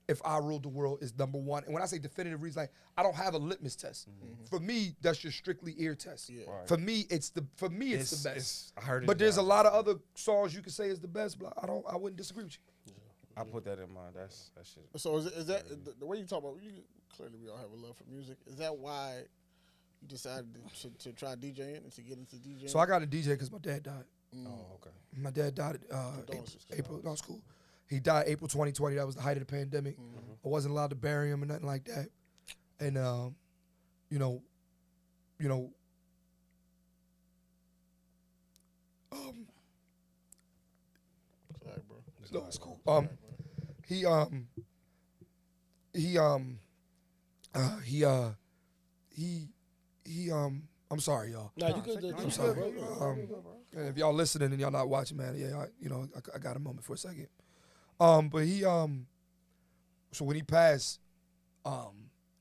If I Ruled the World is number one. And when I say definitive reason, like I don't have a litmus test. For me, that's just strictly ear test. Yeah. Right. For me, it's the best. I heard it. But there's a lot of other songs you could say is the best, but I wouldn't disagree with you. I put that in mind. That shit. So is that the way you talk about? Clearly, we all have a love for music. Is that why you decided to try DJing and to get into DJing? So I got a DJ because my dad died. Oh, okay. My dad died April. No, it's cool. He died April 2020. That was the height of the pandemic. I wasn't allowed to bury him or nothing like that. And you know. Sorry, bro. No, it's cool. I'm sorry, y'all. No, you good. I'm sorry. And if y'all listening and y'all not watching, man, I got a moment for a second. But he, so when he passed,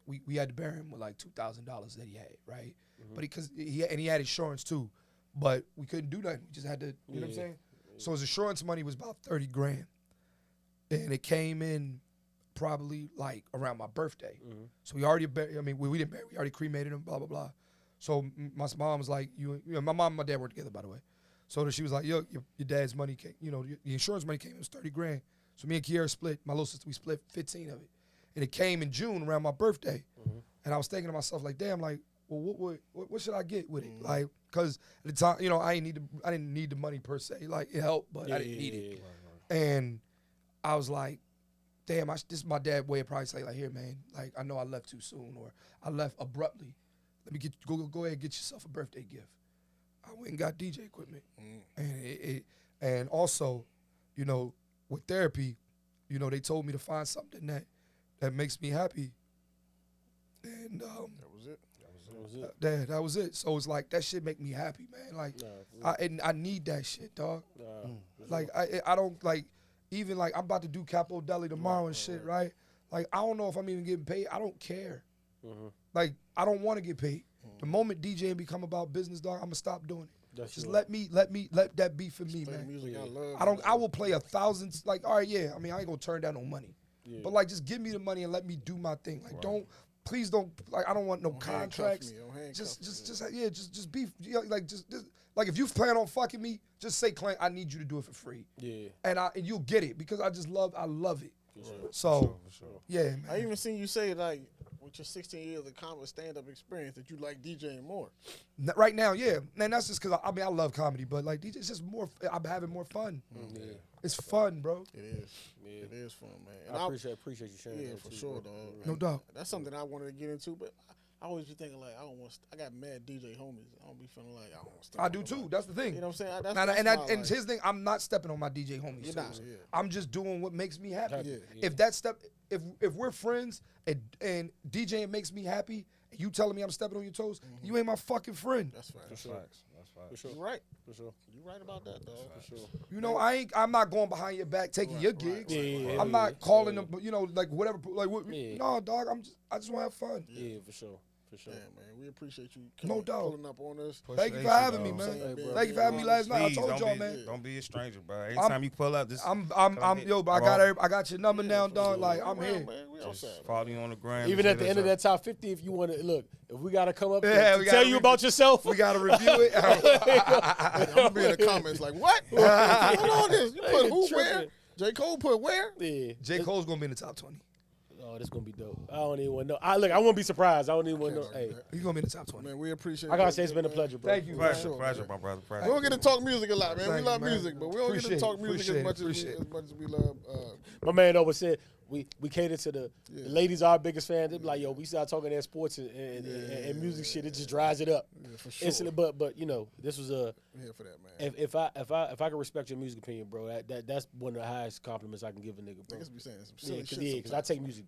we had to bury him with like $2,000 that he had, right? But because he had insurance too, but we couldn't do nothing. We just had to, you know what I'm saying? So his insurance money was about $30,000, and it came in probably like around my birthday. So we already buried. I mean, we didn't bury. We already cremated him. Blah blah blah. So my mom was like, my mom and my dad worked together, by the way. So she was like, your dad's money came, the insurance money came in, it was $30,000. So me and Kiara split, my little sister, we split 15 of it. And it came in June around my birthday. And I was thinking to myself, like, damn, like, well, what should I get with it? Like, because at the time, I didn't need the money per se. Like, it helped, but I didn't need it. Right. And I was like, damn, this is my dad's way of probably say, like, here, man, like, I know I left too soon or I left abruptly. Let me go ahead and get yourself a birthday gift. I went and got DJ equipment. And also, with therapy, they told me to find something that makes me happy. And that was it. That was it. So it's like that shit make me happy, man. Like I need that shit, dog. Like I don't like even like I'm about to do Capo Deli tomorrow and shit, right? Like I don't know if I'm even getting paid. I don't care. Like I don't want to get paid. The moment DJing become about business, dog, I'm gonna stop doing it. Just let that be for me, man. Music I love. I will play 1,000. Like, all right, yeah. I mean, I ain't gonna turn down no money, but like, just give me the money and let me do my thing. Like, please don't. Like, I don't want no contracts. Just be like if you plan on fucking me, just say, Clint, I need you to do it for free. Yeah, and you'll get it because I love it. For sure. So, for sure. Yeah, man. I even seen you say like. We with your 16 years of comedy stand-up experience that you like DJing more? Right now, yeah. And that's just because, I love comedy, but like DJ, it's just more, I'm having more fun. Yeah. It's fun, bro. It is. Yeah. It is fun, man. And I appreciate you sharing yeah, that for too, sure, bro. dog. No And doubt. That's something I wanted to get into, but I always be thinking like, I got mad DJ homies. I don't be feeling like I don't want to. I do too. That's the thing. You know what I'm saying? And his thing, I'm not stepping on my DJ homies. You're not, yeah. I'm just doing what makes me happy. Yeah. If that step, if we're friends and DJing makes me happy, and you telling me I'm stepping on your toes, you ain't my fucking friend. That's right. That's facts. That's facts. For sure. You're right. For sure. You're right about that, dog. For sure. You know, I'm not going behind your back taking your gigs. Yeah, I'm not calling them, you know, like whatever. Like, Yeah. no, dog. I just want to have fun. Yeah, for sure. For sure. Yeah, man. We appreciate you No doubt. pulling up on us. Thank you for having me, man. Hey, bro. Thank you for having me last night. I Please, told y'all, don't man. Don't be a stranger, bro. Anytime you pull up, just Yo, but I got your number now, dog. Like, I'm here. Man, we outside. follow you on the gram. Even at the end of that top 50, if you want to look, if we gotta come up Yeah, to we tell gotta you about yourself, We got to review it. I'm gonna be in the comments like, what? What's going on this? You put who where? tripping. J. Cole put where? yeah. J. Cole's going to be in the top 20. Oh, this gonna be dope. I don't even want to know. I won't be surprised. I don't even want to know. Hey, He's going to be in the top 20. Man, we appreciate I gotta you, say it's been a man. pleasure, bro. Thank you, Pleasure, Sure, pleasure, man. my brother. We Pleasure. don't get to talk music a lot, man. Thank We you, love man. music, but we don't get to Appreciate talk it, music as much appreciate it. as we love. My man always said we cater to the ladies. Are our biggest fans. They be like, yo, we start talking that sports and music shit. It just dries it up. Yeah, for sure. Instantly, but you know, this was a. We're here for that, man. If I can respect your music opinion, bro, that's one of the highest compliments I can give a nigga, bro. Niggas be saying some Yeah, silly shit because I take music.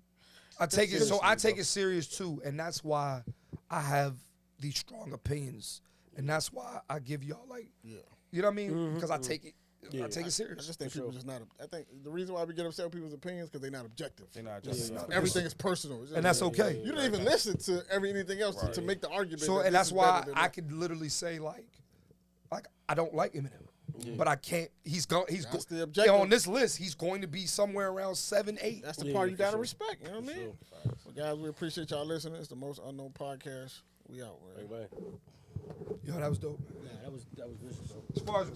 I take it Seriously, I take it serious too, and that's why I have these strong opinions, and that's why I give y'all like, Yeah. you know what I mean? Because I take it, Yeah. I take it I serious. just think For people sure. just not. I think the reason why we get upset with people's opinions because they're not objective. They're not just Everything is personal. It's just- And that's okay. You didn't even listen to anything else to make the argument. So, that and this that's is why better than I that. could literally say like I don't like Eminem, but I can't. He's That's the objective. on this list. He's going to be somewhere around 7, 8. That's the Yeah, part you for gotta sure. respect. You know what I mean? Well, guys, we appreciate y'all listening. It's the most unknown podcast. We out, man. Bang, bang. Yo, that was dope. Nah, that was vicious, bro. As far as